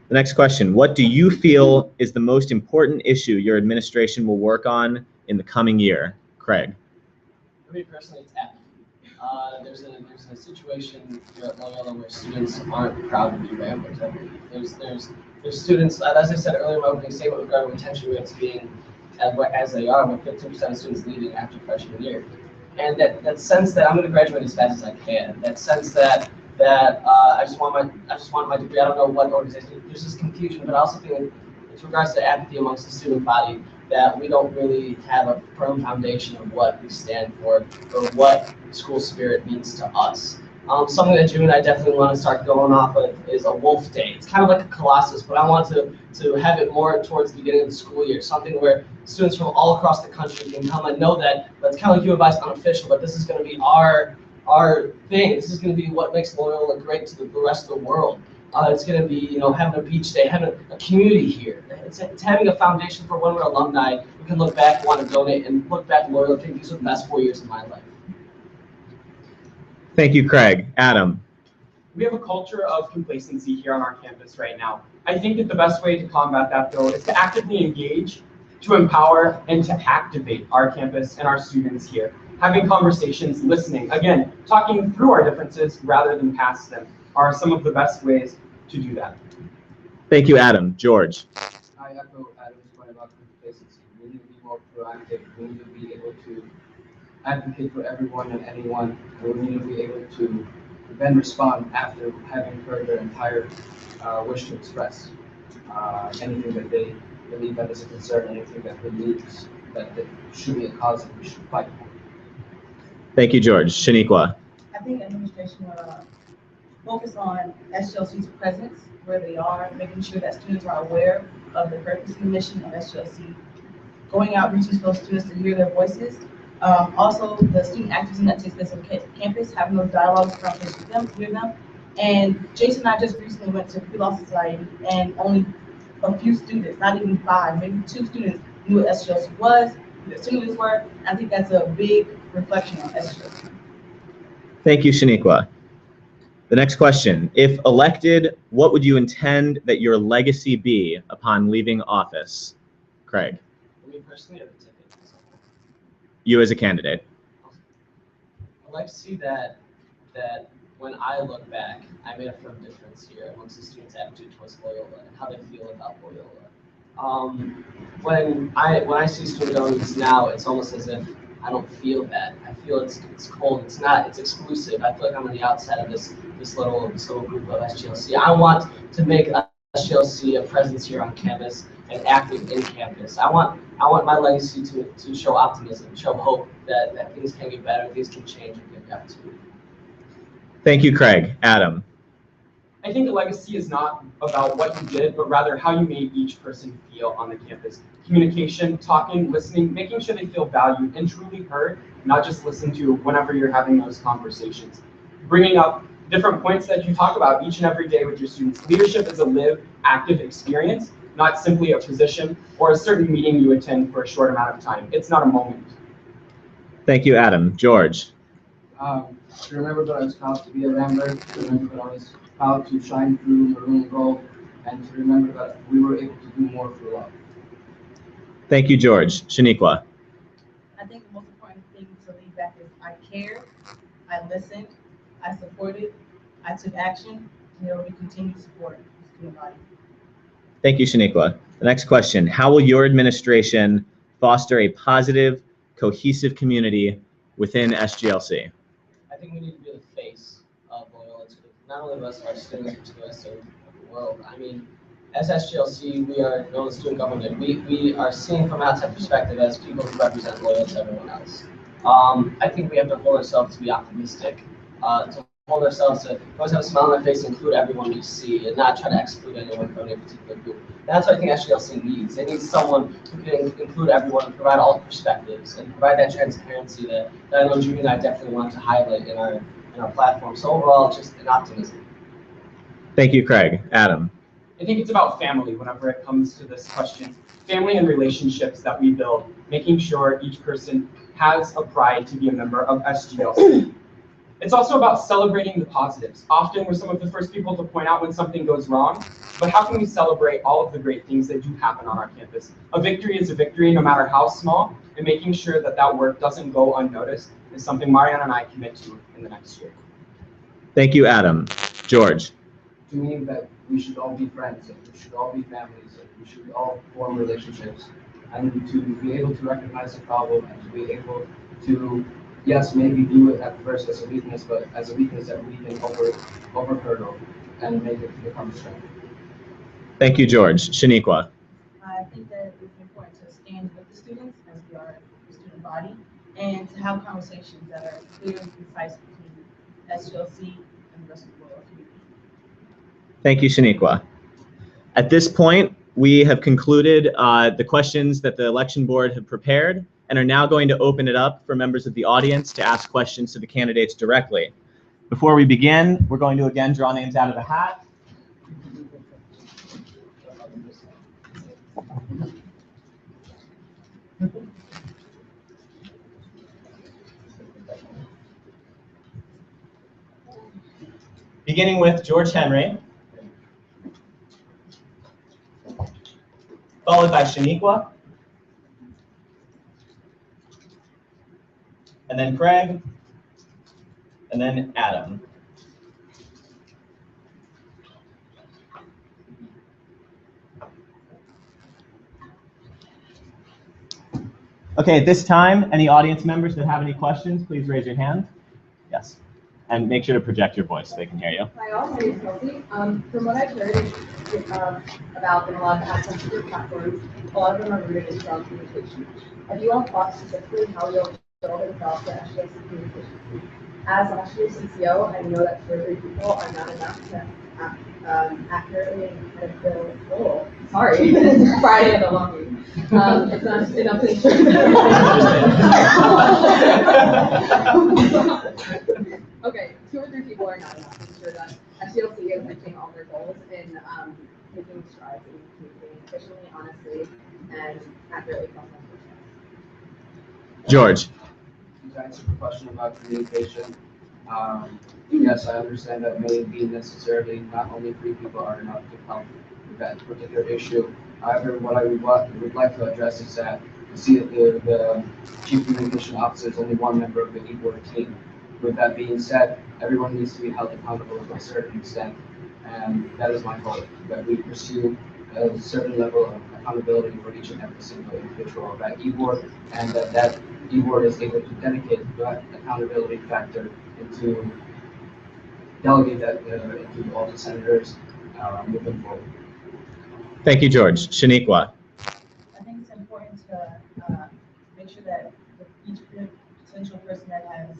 The next question. What do you feel is the most important issue your administration will work on in the coming year? Craig. For me personally, it's apathy. There's a situation here at Loyola where students aren't proud to be ramblers, I believe. There's students, as I said earlier in my opening statement regarding retention rates being as they are, with 15% of students leaving after freshman year. And that sense that I'm going to graduate as fast as I can, that sense that I just want my degree. I don't know what organization. There's this confusion, but I also feel with regards to apathy amongst the student body that we don't really have a firm foundation of what we stand for or what school spirit means to us. Something that June and I definitely want to start going off of is a wolf day. It's kind of like a Colossus, but I want to have it more towards the beginning of the school year, something where students from all across the country can come and know that that's kind of like U of I's unofficial, but this is going to be our thing. This is going to be what makes Loyola great to the rest of the world. It's going to be, having a beach day, having a community here. It's having a foundation for when we're alumni, we can look back, want to donate, and look back at Loyola and think these are the best 4 years of my life. Thank you, Craig. Adam. We have a culture of complacency here on our campus right now. I think that the best way to combat that, though, is to actively engage, to empower, and to activate our campus and our students here. Having conversations, listening, again, talking through our differences rather than past them are some of the best ways to do that. Thank you, Adam. George. I echo Adam's point about complacency. We need to be more proactive. We need to advocate for everyone and anyone, and we need to be able to then respond after having heard their entire wish to express anything that they believe that is a concern, anything that believes that should be a cause that we should fight for. Thank you, George. Shaniqua. I think administration will focus on SGLC's presence where they are, making sure that students are aware of the purpose and mission of SGLC, going out, reaching to those students to hear their voices. Also, the student activism that takes place on campus, having those dialogues, conversations with them, to hear them. And Jason and I just recently went to Pre-Law Society, and only a few students, not even 5, maybe 2 students knew what SGLC was, who the students were. I think that's a big reflection on SGLC. Thank you, Shaniqua. The next question, if elected, what would you intend that your legacy be upon leaving office? Craig. Me personally, or the ticket? You as a candidate. I'd like to see that when I look back, I made a firm difference here amongst the students' attitude towards Loyola and how they feel about Loyola. When I see student governments now, it's almost as if I don't feel that. I feel it's cold. It's exclusive. I feel like I'm on the outside of this little group of SGLC. I want to make SGLC a presence here on campus and active in campus. I want my legacy to show optimism, show hope that things can get better, things can change, and get back to. Thank you, Craig. Adam. I think a legacy is not about what you did, but rather how you made each person feel on the campus. Communication, talking, listening, making sure they feel valued and truly heard, not just listened to whenever you're having those conversations. Bringing up different points that you talk about each and every day with your students. Leadership is a lived, active experience, not simply a position or a certain meeting you attend for a short amount of time. It's not a moment. Thank you, Adam. George. To remember that I was proud to be a Rambler, to remember that I was proud to shine through maroon and gold, and to remember that we were able to do more for love. Thank you, George. Shaniqua. I think the most important thing to leave back is I cared, I listened, I supported, I took action, and there will be continued support the student body. Thank you, Shaniqua. The next question, how will your administration foster a positive, cohesive community within SGLC? I think we need to be the face of Loyola to not only the rest of our students, but to the rest of the world. I mean, as SGLC, we are known as student government. We are seen from an outside perspective as people who represent Loyola to everyone else. I think we have to hold ourselves to be optimistic, to hold ourselves to always have a smile on our face and include everyone we see and not try to exclude anyone from any particular group. And that's what I think SGLC needs. It needs someone who can include everyone and provide all the perspectives and provide that transparency that I know Judy and I definitely want to highlight in our platform. So overall, just an optimism. Thank you, Craig. Adam. I think it's about family whenever it comes to this question. Family and relationships that we build, making sure each person has a pride to be a member of SGLC. It's also about celebrating the positives. Often we're some of the first people to point out when something goes wrong, but how can we celebrate all of the great things that do happen on our campus? A victory is a victory no matter how small, and making sure that that work doesn't go unnoticed is something Mariana and I commit to in the next year. Thank you, Adam. George. To me, that we should all be friends, and we should all be families, and we should all form relationships, and to be able to recognize the problem and to be able to, yes, maybe view it at first as a weakness, but as a weakness that we can over hurdle and make it become strength. Thank you, George. Shaniqua. I think that it's important to stand with the students as we are the student body and to have conversations that are clear and concise between SGLC and the rest of the Loyola community. Thank you, Shaniqua. At this point, we have concluded the questions that the election board have prepared and are now going to open it up for members of the audience to ask questions to the candidates directly. Before we begin, we're going to again draw names out of a hat. Beginning with George Henry, followed by Shaniqua, and then Craig, and then Adam. Okay, at this time, any audience members that have any questions, please raise your hand. Yes. And make sure to project your voice so they can hear you. Hi, all. My name is Kelsey. From what I've heard about in a lot of aspects of your platforms, a lot of them are rooted in strong communication. Have you all thought specifically how you'll build and develop the SGLC communication? As last year's CCO, I know that 2 or 3 people are not enough to accurately and kind of build. Oh, sorry, it's Friday of the long week. It's not enough to ensure. Okay, 2 or 3 people are not enough to ensure that SGLC is reaching all their goals in taking strides in communicating efficiently, honestly, and accurately across multiple channels. George. To answer the question about communication, yes, I understand that may be necessarily not only 3 people are enough to help with that particular issue. However, what I would like to address is that you see that the Chief Communication Officer is only one member of the e-board team. With that being said, everyone needs to be held accountable to a certain extent, and that is my goal, that we pursue a certain level of accountability for each and every single individual of that e-board, and that e-board is able to dedicate that accountability factor into delegate that into all the senators moving forward. Thank you, George. Shaniqua. I think it's important to make sure that each potential person that has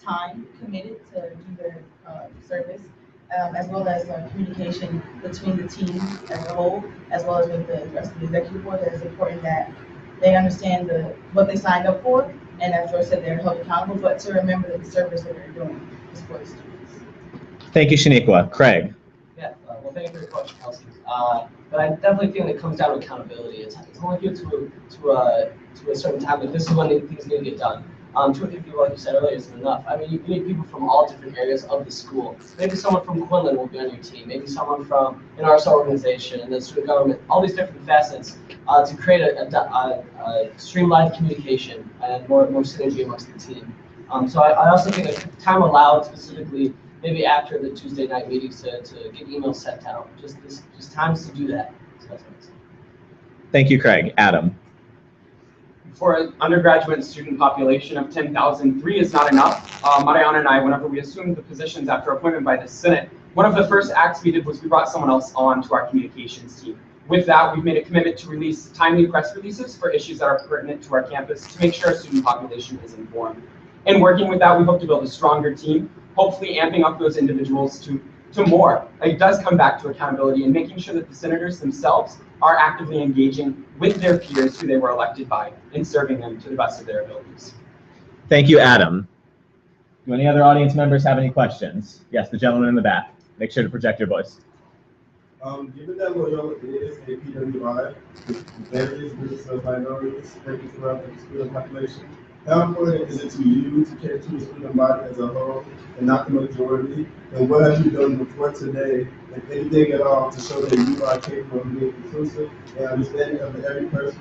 time committed to do their service, as well as communication between the team as a whole, as well as with the rest of the executive board, that it's important that they understand what they signed up for, and as George said, they're held accountable, but to remember the service that they're doing is for the students. Thank you, Shaniqua. Craig. Yeah, well, thank you for your question, Kelsey. But I definitely think it comes down to accountability. It's only good to a certain time, but this is when things need to get done. 2 or 3 people, like you said earlier, isn't enough. I mean, you need people from all different areas of the school. Maybe someone from Quinlan will be on your team. Maybe someone from an RSO organization and the student government. All these different facets to create a streamlined communication and more synergy amongst the team. So I also think that time allowed, specifically maybe after the Tuesday night meetings, to get emails sent out. Just times to do that. So that's what I'm saying. Thank you, Craig. Adam. For an undergraduate student population of 10,000, 3 is not enough. Mariana and I, whenever we assumed the positions after appointment by the Senate, one of the first acts we did was we brought someone else on to our communications team. With that, we've made a commitment to release timely press releases for issues that are pertinent to our campus to make sure our student population is informed. In working with that, we hope to build a stronger team, hopefully amping up those individuals to more. It does come back to accountability and making sure that the senators themselves are actively engaging with their peers who they were elected by and serving them to the best of their abilities. Thank you, Adam. Do any other audience members have any questions? Yes, the gentleman in the back. Make sure to project your voice. Given that Loyola is a PWI with various groups of minorities spread throughout the student population, how important is it to you to care to the student body as a whole and not the majority? And what have you done before today, if anything at all, to show that you are capable of being inclusive and understanding of every person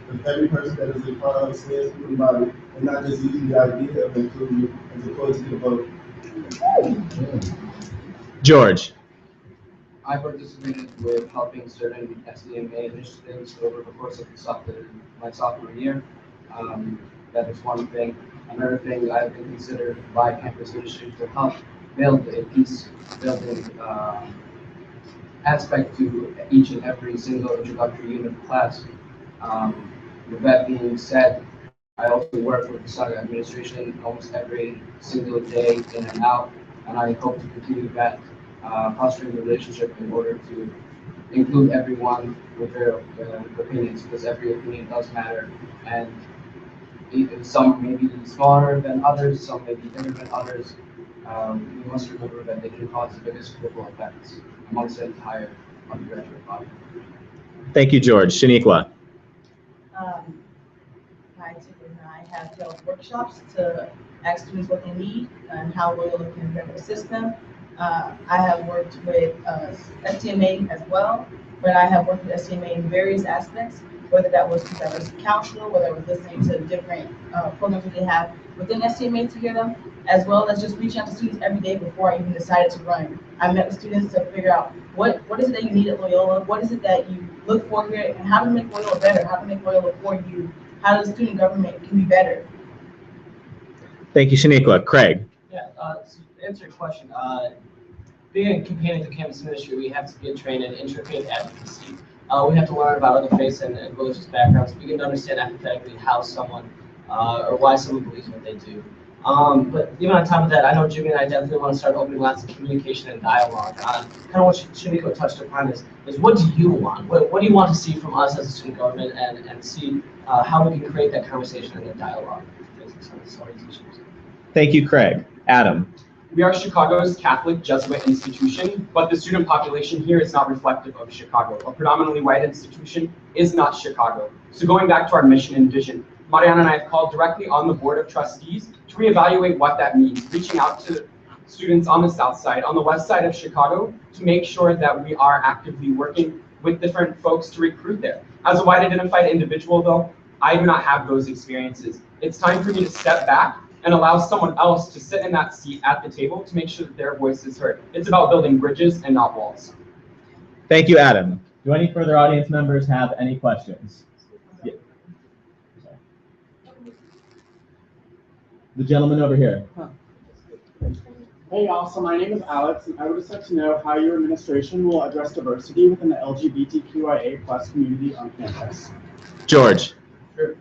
that is a part of the student body, and not just using the idea of inclusion as opposed to the vote? George. I participated with helping certain SDMA initiatives over the course of my sophomore year. That is one thing. Another thing, I've been considered by campus leadership to help build a peace-building aspect to each and every single introductory unit of class. With that being said, I also work with the Saga administration almost every single day in and out, and I hope to continue that fostering the relationship in order to include everyone with their opinions, because every opinion does matter, and some may be smaller than others, some may be bigger than others. We must remember that they can cause the biggest ripple effects amongst the entire undergraduate body. Thank you, George. Shaniqua. My teacher and I have held workshops to ask students what they need and how Loyola can better assist them. I have worked with STMA as well, but I have worked with STMA in various aspects, whether that was diversity counselor, whether it was listening to different programs that they have within STMA to hear them, as well as just reaching out to students every day before I even decided to run. I met with students to figure out what is it that you need at Loyola, what is it that you look for here, and how to make Loyola better, how to make Loyola for you how the student government can be better. Thank you, Shaniqua. Craig. Yeah, to answer your question, being a companion to campus ministry, we have to get trained in interfaith advocacy. We have to learn about other faiths and religious backgrounds, begin to understand empathetically how someone or why someone believes what they do. But even on top of that, I know Jimmy and I definitely want to start opening lots of communication and dialogue. Kind of what Shaniqua touched upon is what do you want? What do you want to see from us as a student government, and see how we can create that conversation and that dialogue. Thank you, Craig. Adam. We are Chicago's Catholic Jesuit institution, but the student population here is not reflective of Chicago. A predominantly white institution is not Chicago. So going back to our mission and vision, Mariana and I have called directly on the Board of Trustees to reevaluate what that means, reaching out to students on the south side, on the west side of Chicago, to make sure that we are actively working with different folks to recruit there. As a white identified individual though, I do not have those experiences. It's time for me to step back and allow someone else to sit in that seat at the table to make sure that their voice is heard. It's about building bridges and not walls. Thank you, Adam. Do any further audience members have any questions? Yeah. The gentleman over here. Hey y'all, so my name is Alex, and I would just like to know how your administration will address diversity within the LGBTQIA+ community on campus. George. Sure.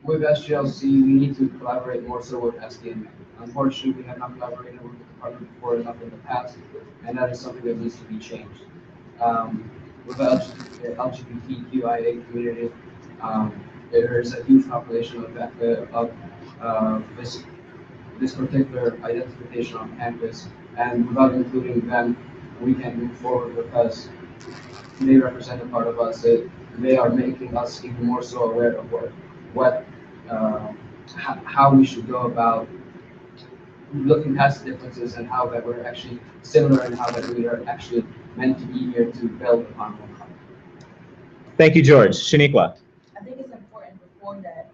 With SGLC, we need to collaborate more so with SDMA. Unfortunately, we have not collaborated with the department before enough in the past, and that is something that needs to be changed. With the LGBTQIA community, there is a huge population of this particular identification on campus, and without including them, we can't move forward because they represent a part of us. They are making us even more so aware of how we should go about looking past the differences and how that we're actually similar and how that we are actually meant to be here to build upon one another. Thank you, George. Shaniqua. I think it's important before that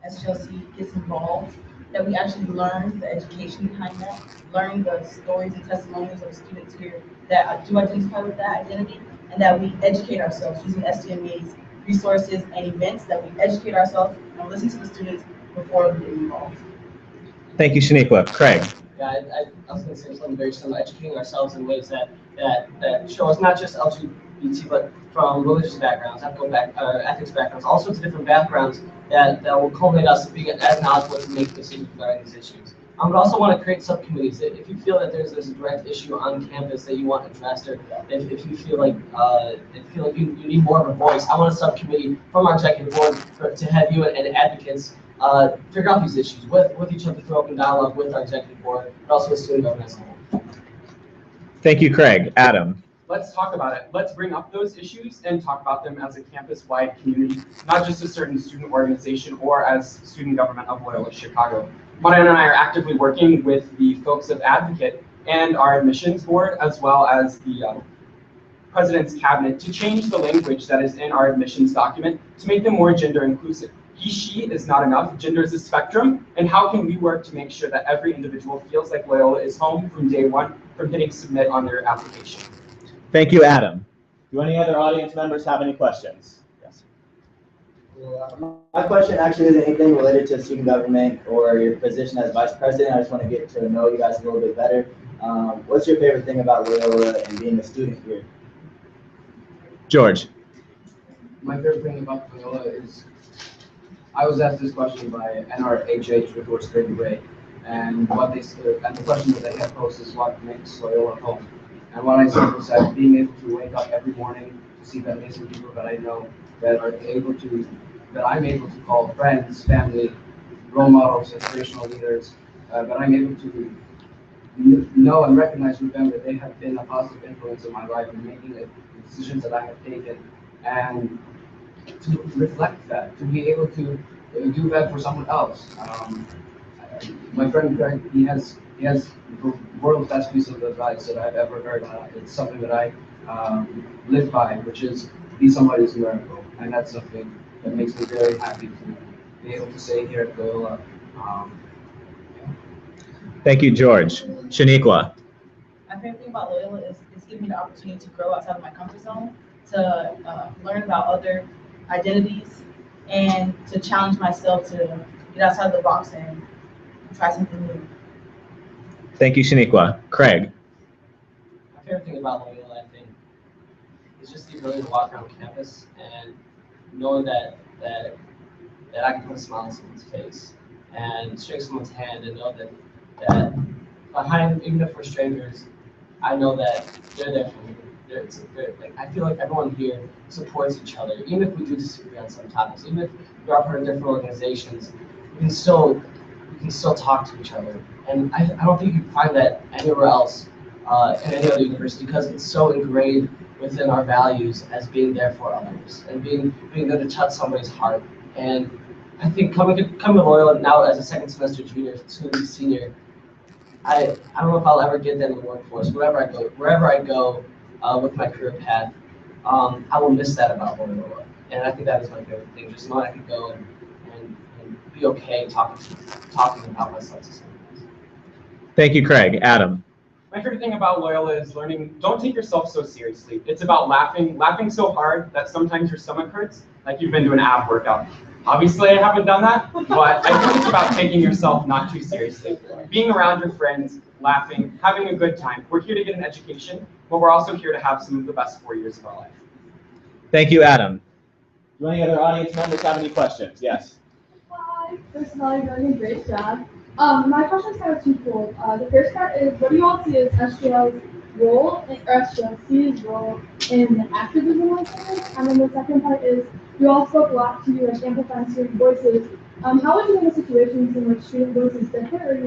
SGLC gets involved that we actually learn the education behind that, learn the stories and testimonials of students here that do identify with that identity, and that we educate ourselves using SDMA's resources and events, that we educate ourselves and listen to the students before we get involved. Thank you, Shaniqua. Craig. Yeah, I was going to say something very similar, educating ourselves in ways that show us not just LGBT, but from religious backgrounds, ethics backgrounds, all sorts of different backgrounds that will culminate us being as knowledgeable to make decisions regarding these issues. But also want to create subcommittees. If you feel that there's a direct issue on campus that you want addressed, or if you feel like you need more of a voice, I want a subcommittee from our executive board to have you and advocates figure out these issues with each other through open dialogue with our executive board, but also with student government as a whole. Thank you, Craig. Adam. Let's talk about it. Let's bring up those issues and talk about them as a campus-wide community, not just a certain student organization or as student government of Loyola Chicago. Mariana and I are actively working with the folks of Advocate and our admissions board, as well as the President's Cabinet, to change the language that is in our admissions document to make them more gender inclusive. He, she is not enough. Gender is a spectrum, and how can we work to make sure that every individual feels like Loyola is home from day one, from hitting submit on their application? Thank you, Adam. Do any other audience members have any questions? Yes. My question actually isn't anything related to student government or your position as vice president. I just want to get to know you guys a little bit better. What's your favorite thing about Loyola and being a student here? George. My favorite thing about Loyola is, I was asked this question by NRHH, which was Grady Ray, and the question that they had posed is what makes Loyola home. And what I said was that being able to wake up every morning to see the amazing people that I know that I'm able to call friends, family, role models, inspirational leaders, that I'm able to know and recognize with them that they have been a positive influence in my life in making the decisions that I have taken, and to reflect that, to be able to do that for someone else. My friend Greg, he has the world's best piece of advice that I've ever heard. It's something that I live by, which is be somebody's miracle, and that's something that makes me very happy to be able to say here at Loyola. Thank you, George. Shaniqua. My favorite thing about Loyola is it's giving me the opportunity to grow outside of my comfort zone, to learn about other identities, and to challenge myself to get outside the box and try something new. Thank you, Shaniqua. Craig. My favorite thing about Loyola, I think, is just the ability to walk around campus and knowing that I can put a smile on someone's face and shake someone's hand and know that behind, even if we're strangers, I know that they're there for me. I feel like everyone here supports each other, even if we do disagree on some topics, even if we are part of different organizations, we can still talk to each other. And I don't think you can find that anywhere else in any other university, because it's so ingrained within our values as being there for others and being there to touch somebody's heart. And I think coming to Loyola now as a second semester junior, soon to be senior, I don't know if I'll ever get that in the workforce. Wherever I go with my career path, I will miss that about Loyola. And I think that is my favorite thing, just knowing I can go and be okay talking about myself to someone else. Thank you, Craig. Adam. My favorite thing about Loyola is learning, don't take yourself so seriously. It's about laughing so hard that sometimes your stomach hurts, like you've been to an ab workout. Obviously, I haven't done that, but I think it's about taking yourself not too seriously. Being around your friends, laughing, having a good time. We're here to get an education, but we're also here to have some of the best 4 years of our life. Thank you, Adam. Do any other audience members have any questions? Yes. Hi, first of all, you're doing a great job. My question is kind of twofold. The first part is, what do you all see as SGLC's role in activism like this? And then the second part is, you all spoke a lot to amplifying student voices. How would you handle situations in which student voices differ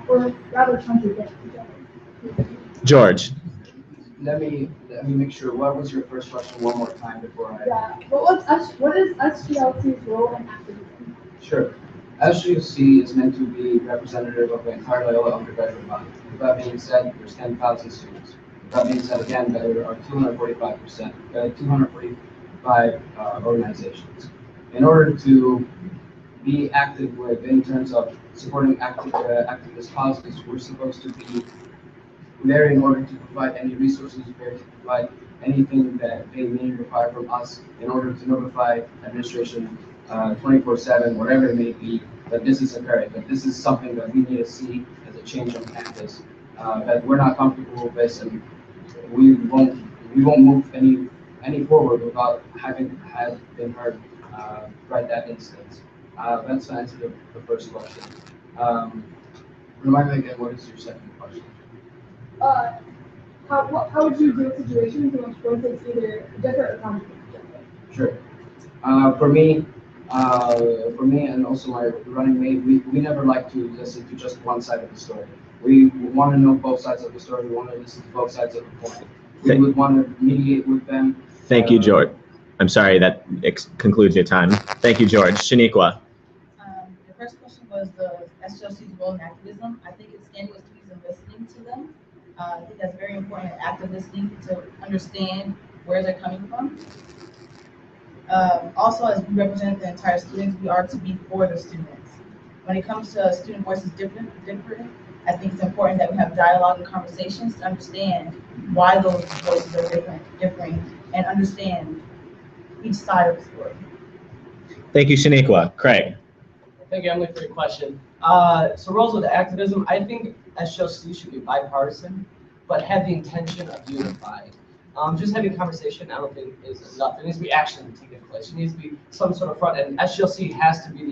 or rather contradict each other? George. Let me make sure. What was your first question one more time before I? Yeah. What is SGLC's role in activism? Sure. SGLC is meant to be representative of the entire Loyola undergraduate body. With that being said, there's 10,000 students. With that being said, again, there are 245 organizations. In order to be active in terms of supporting activist causes, we're supposed to be there in order to provide any resources, there to provide anything that they may require from us in order to notify administration 24/7, whatever it may be, that this is occurring, that this is something that we need to see as a change on campus, that we're not comfortable with this, and we won't move any forward without having been heard right that instance. That's the answer to the first question. Remind me again, what is your second question? How would you deal with situations in which voices either differ or contradict each other? Sure. For me, and also my running mate, we never like to listen to just one side of the story. We want to know both sides of the story. We want to listen to both sides of the coin. We would want to mediate with them. Thank you, George. I'm sorry, that concludes your time. Thank you, George. Shaniqua. The first question was the SGLC's role in activism. I think it's strenuous to be listening to them. I think that's very important in active listening to understand where they're coming from. Also, as we represent the entire students, we are to be for the students. When it comes to student voices different, I think it's important that we have dialogue and conversations to understand why those voices are differing, and understand each side of the story. Thank you, Shaniqua. Craig. Thank you, Emily, for your question. So roles with activism, I think SGLC should be bipartisan, but have the intention of unifying. Just having conversation, I don't think is enough. There needs to be action taking place. There needs to be some sort of front, and SGLC has to be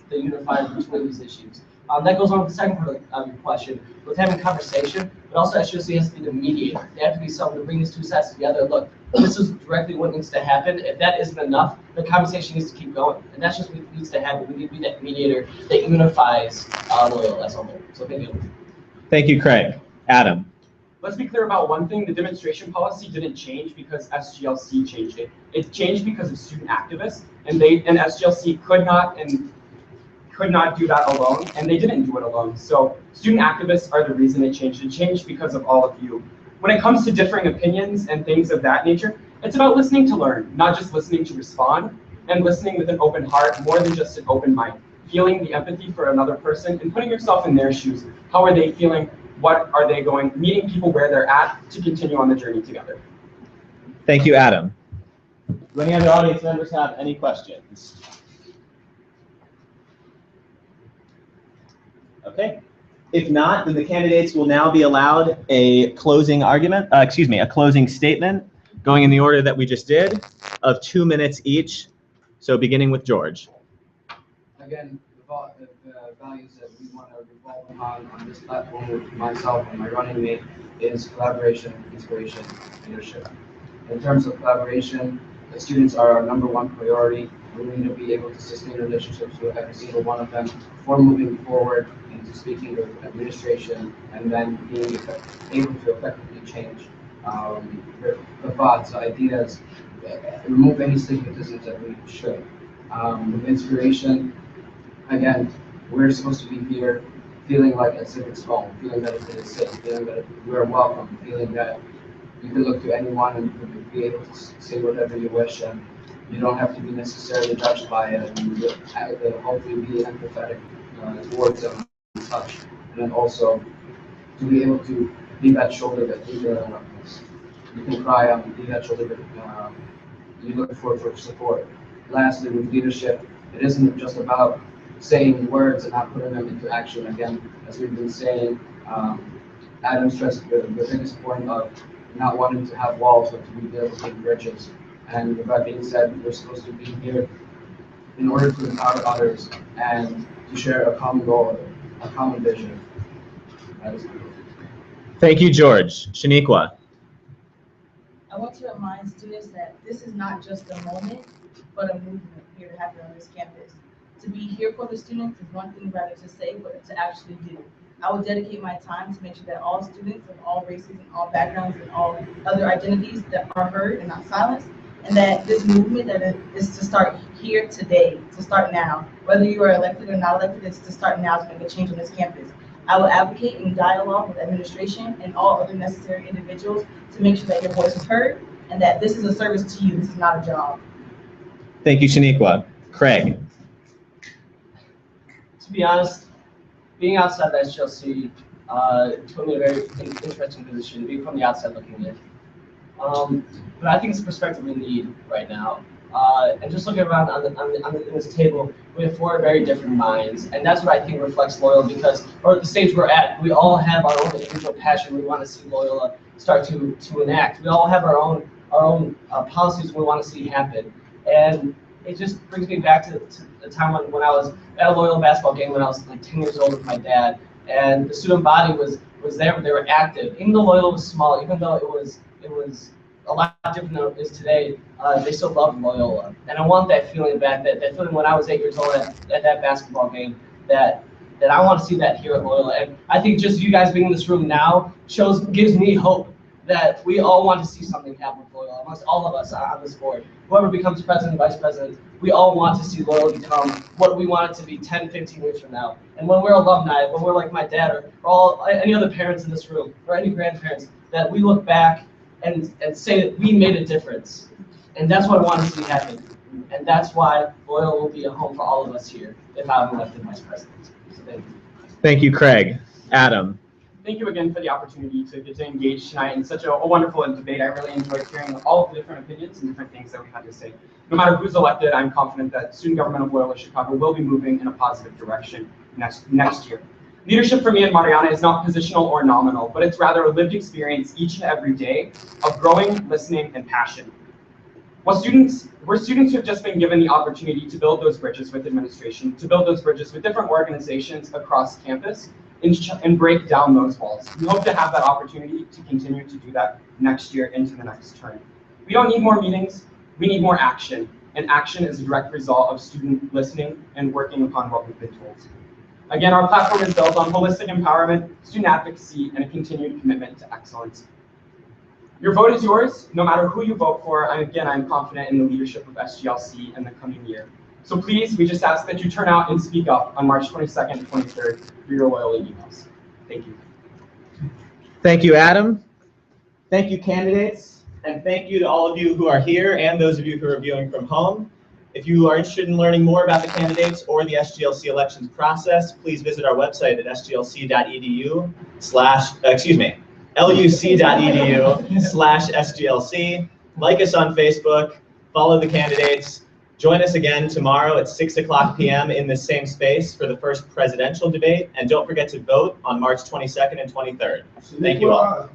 the unifier between these issues. That goes on with the second part of your question, with having conversation, but also SGLC has to be the mediator. They have to be someone to bring these two sides together. Look, this is directly what needs to happen. If that isn't enough, the conversation needs to keep going. And that's just what needs to happen. We need to be that mediator that unifies Loyola as a whole. So thank you. Thank you, Craig. Adam. Let's be clear about one thing. The demonstration policy didn't change because SGLC changed it. It changed because of student activists, and SGLC could not do that alone, and they didn't do it alone. So student activists are the reason it changed. It changed because of all of you. When it comes to differing opinions and things of that nature, it's about listening to learn, not just listening to respond, and listening with an open heart more than just an open mind. Feeling the empathy for another person and putting yourself in their shoes. How are they feeling? What are they going? Meeting people where they're at to continue on the journey together. Thank you, Adam. Do any other audience members have any questions? Okay. If not, then the candidates will now be allowed a closing argument, a closing statement, going in the order that we just did, of 2 minutes each. So beginning with George. Again, the values that we want to revolve on this platform with myself and my running mate is collaboration, inspiration, leadership. In terms of collaboration, the students are our #1 priority. We need to be able to sustain relationships with every single one of them before moving forward into speaking with administration and then being able to effectively change the thoughts, ideas, remove any stigmatisms that we should. With inspiration, again, we're supposed to be here feeling like as if it's home, feeling that it is safe, feeling that we're welcome, feeling that you can look to anyone and be able to say whatever you wish, and you don't have to be necessarily judged by it, and you hopefully be empathetic towards them and such. And then also to be able to be that shoulder that you can cry on, be that shoulder that you look for support. Lastly, with leadership, it isn't just about saying words and not putting them into action. Again, as we've been saying, Adam stressed the biggest point of not wanting to have walls, but to be building bridges. And with that being said, we're supposed to be here in order to empower others and to share a common goal, a common vision. That is my goal. Thank you, George. Shaniqua. I want to remind students that this is not just a moment, but a movement here to happen on this campus. To be here for the students is one thing rather to say, but to actually do. I will dedicate my time to make sure that all students of all races and all backgrounds and all other identities that are heard and not silenced, and that this movement that is to start here today, to start now. Whether you are elected or not elected, it's to start now to make a change on this campus. I will advocate in dialogue with administration and all other necessary individuals to make sure that your voice is heard and that this is a service to you, this is not a job. Thank you, Shaniqua. Craig. To be honest, being outside the SGLC put me in a very interesting position, being from the outside looking in. But I think it's a perspective we need right now. And just looking around on this table, we have 4 very different minds, and that's what I think reflects Loyola, because, or at the stage we're at, we all have our own individual passion we want to see Loyola start to enact. We all have our own policies we want to see happen, and it just brings me back to the time when I was at a Loyola basketball game when I was like 10 years old with my dad, and the student body was there, they were active. Even though Loyola was small, even though it was a lot different than it is today, they still loved Loyola. And I want that feeling back, that feeling when I was 8 years old at that basketball game, that I want to see that here at Loyola. And I think just you guys being in this room now gives me hope that we all want to see something happen with Loyola, amongst all of us on this board. Whoever becomes president, vice president, we all want to see Loyola become what we want it to be 10, 15 years from now. And when we're alumni, when we're like my dad or any other parents in this room, or any grandparents, that we look back and say that we made a difference. And that's what I want to see happen. And that's why Loyola will be a home for all of us here if I'm elected vice president. So thank you. Thank you, Craig. Adam. Thank you again for the opportunity to get to engage tonight in such a wonderful debate. I really enjoyed hearing all of the different opinions and different things that we had to say. No matter who's elected, I'm confident that student government of Loyola Chicago will be moving in a positive direction next year. Leadership for me and Mariana is not positional or nominal, but it's rather a lived experience each and every day of growing, listening, and passion. We're students who have just been given the opportunity to build those bridges with administration, to build those bridges with different organizations across campus, and break down those walls. We hope to have that opportunity to continue to do that next year into the next term. We don't need more meetings, we need more action, and action is a direct result of student listening and working upon what we've been told. Again, our platform is built on holistic empowerment, student advocacy, and a continued commitment to excellence. Your vote is yours, no matter who you vote for, and again, I'm confident in the leadership of SGLC in the coming year. So please, we just ask that you turn out and speak up on March 22nd and 23rd through your Loyola emails. Thank you. Thank you, Adam. Thank you, candidates. And thank you to all of you who are here and those of you who are viewing from home. If you are interested in learning more about the candidates or the SGLC elections process, please visit our website at luc.edu/SGLC. Like us on Facebook, follow the candidates, Join us again tomorrow at 6:00 p.m. in the same space for the first presidential debate. And don't forget to vote on March 22nd and 23rd. Thank you all.